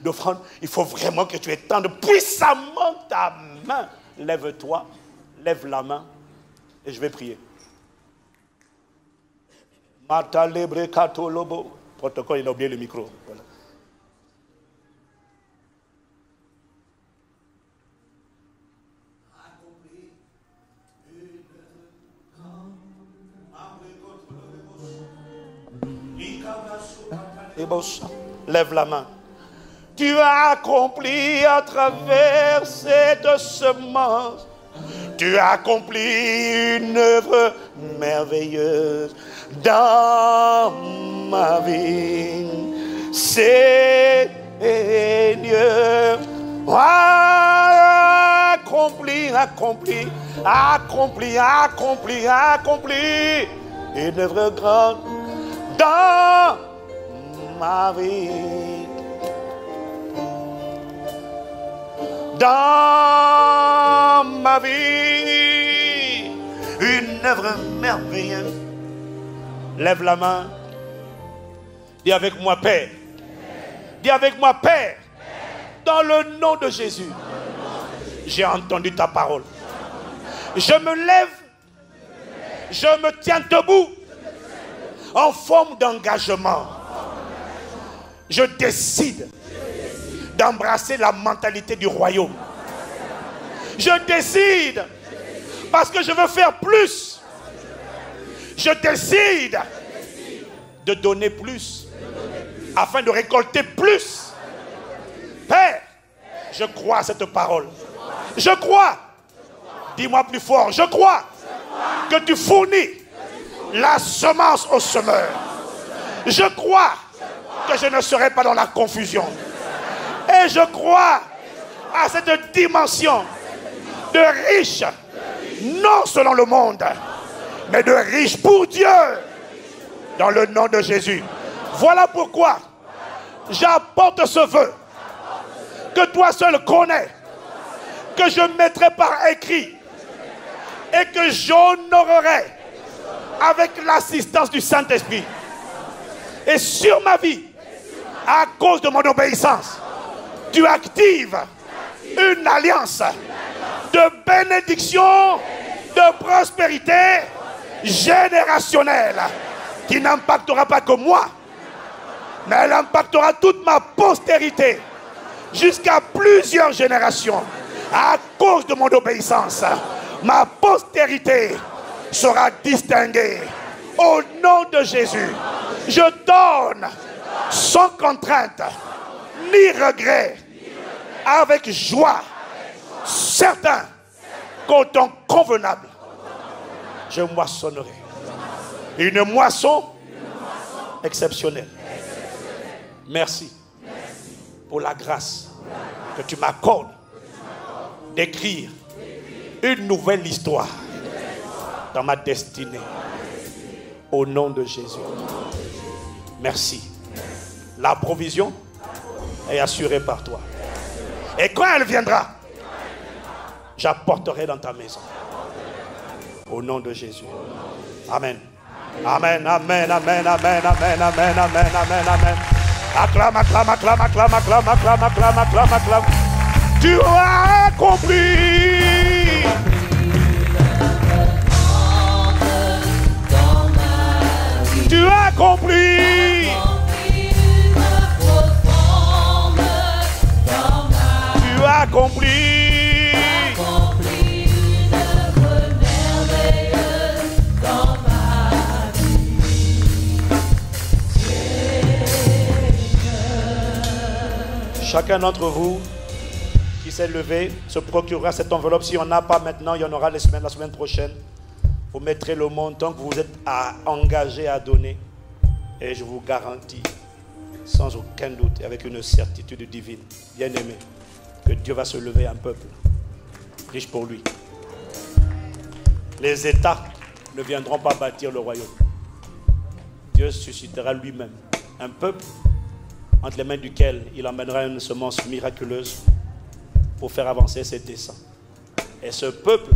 d'offrande, il faut vraiment que tu étendes puissamment ta main. Lève-toi, lève la main et je vais prier. Protocole, il a oublié le micro. Voilà. Lève la main. Tu as accompli à travers cette semence. Tu as accompli une œuvre merveilleuse dans ma vie. Seigneur, accompli une œuvre grande dans ma vie. Dans ma vie, une œuvre merveilleuse. Lève la main. Dis avec moi, Père. Dis avec moi, Père. Dans le nom de Jésus, j'ai entendu ta parole. Je me lève. Je me tiens debout. En forme d'engagement. Je décide d'embrasser la mentalité du royaume. Je décide, parce que je veux faire plus. Je décide de donner plus, afin de récolter plus. Père, je crois à cette parole. Je crois, dis-moi plus fort, je crois que tu fournis la semence au semeur. Je crois que je ne serai pas dans la confusion. Et je crois à cette dimension de riche, non selon le monde, mais de riche pour Dieu, dans le nom de Jésus. Voilà pourquoi j'apporte ce vœu que toi seul connais, que je mettrai par écrit et que j'honorerai avec l'assistance du Saint-Esprit. Et sur ma vie, à cause de mon obéissance, tu actives une alliance de bénédiction, de prospérité générationnelle qui n'impactera pas que moi, mais elle impactera toute ma postérité jusqu'à plusieurs générations. À cause de mon obéissance, ma postérité sera distinguée. Au nom de Jésus, je donne sans contrainte ni regret, avec joie, certain qu'au temps convenable, je moissonnerai. Une moisson exceptionnelle. Merci pour la grâce que tu m'accordes d'écrire une nouvelle histoire dans ma destinée. Au nom de Jésus. Merci. La provision est assurée par toi. Et quand elle viendra, j'apporterai dans ta maison. Au nom de Jésus. Amen. Amen, amen, amen, amen, amen, amen, amen, amen, amen. Acclame, acclame, acclame, acclame, acclame, acclame, acclame, acclame, acclame. Tu as accompli. Tu as accompli. Tu as accompli. Chacun d'entre vous qui s'est levé se procurera cette enveloppe. Si on n'a pas maintenant, il y en aura la semaine prochaine. Vous mettrez le montant que vous êtes engagé à donner. Et je vous garantis, sans aucun doute et avec une certitude divine, bien aimé, que Dieu va se lever un peuple riche pour lui. Les États ne viendront pas bâtir le royaume. Dieu suscitera lui-même un peuple entre les mains duquel il emmènera une semence miraculeuse pour faire avancer ses desseins. Et ce peuple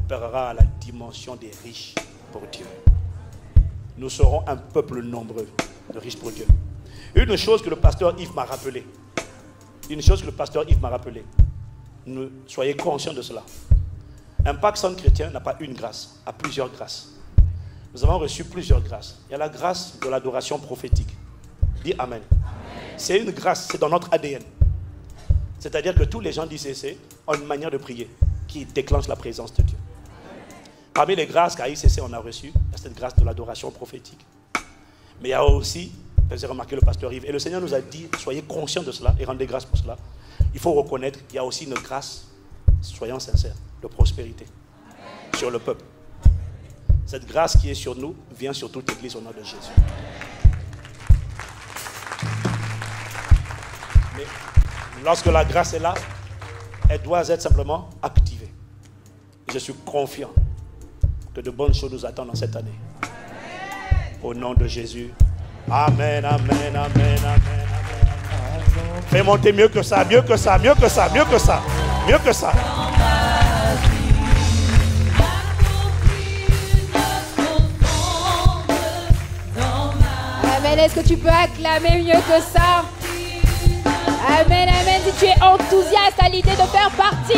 opérera à la dimension des riches pour Dieu. Nous serons un peuple nombreux de riches pour Dieu. Une chose que le pasteur Yves m'a rappelé. Soyez conscients de cela. Un pacte sans chrétien n'a pas une grâce, a plusieurs grâces. Nous avons reçu plusieurs grâces. Il y a la grâce de l'adoration prophétique. Dis Amen. C'est une grâce, c'est dans notre ADN. C'est-à-dire que tous les gens d'ICC ont une manière de prier qui déclenche la présence de Dieu. Parmi les grâces qu'à ICC on a reçues, il y a cette grâce de l'adoration prophétique. Mais il y a aussi, vous avez remarqué le pasteur Yves, et le Seigneur nous a dit, soyez conscients de cela et rendez grâce pour cela. Il faut reconnaître qu'il y a aussi une grâce, soyons sincères, de prospérité sur le peuple. Cette grâce qui est sur nous vient sur toute l'église au nom de Jésus. Mais lorsque la grâce est là, elle doit être simplement activée. Et je suis confiant que de bonnes choses nous attendent dans cette année. Au nom de Jésus. Amen, amen, amen, amen, amen. Fais monter mieux que ça, mieux que ça, mieux que ça, mieux que ça, mieux que ça. Amen, est-ce que tu peux acclamer mieux que ça? Amen, amen, si tu es enthousiaste à l'idée de faire partie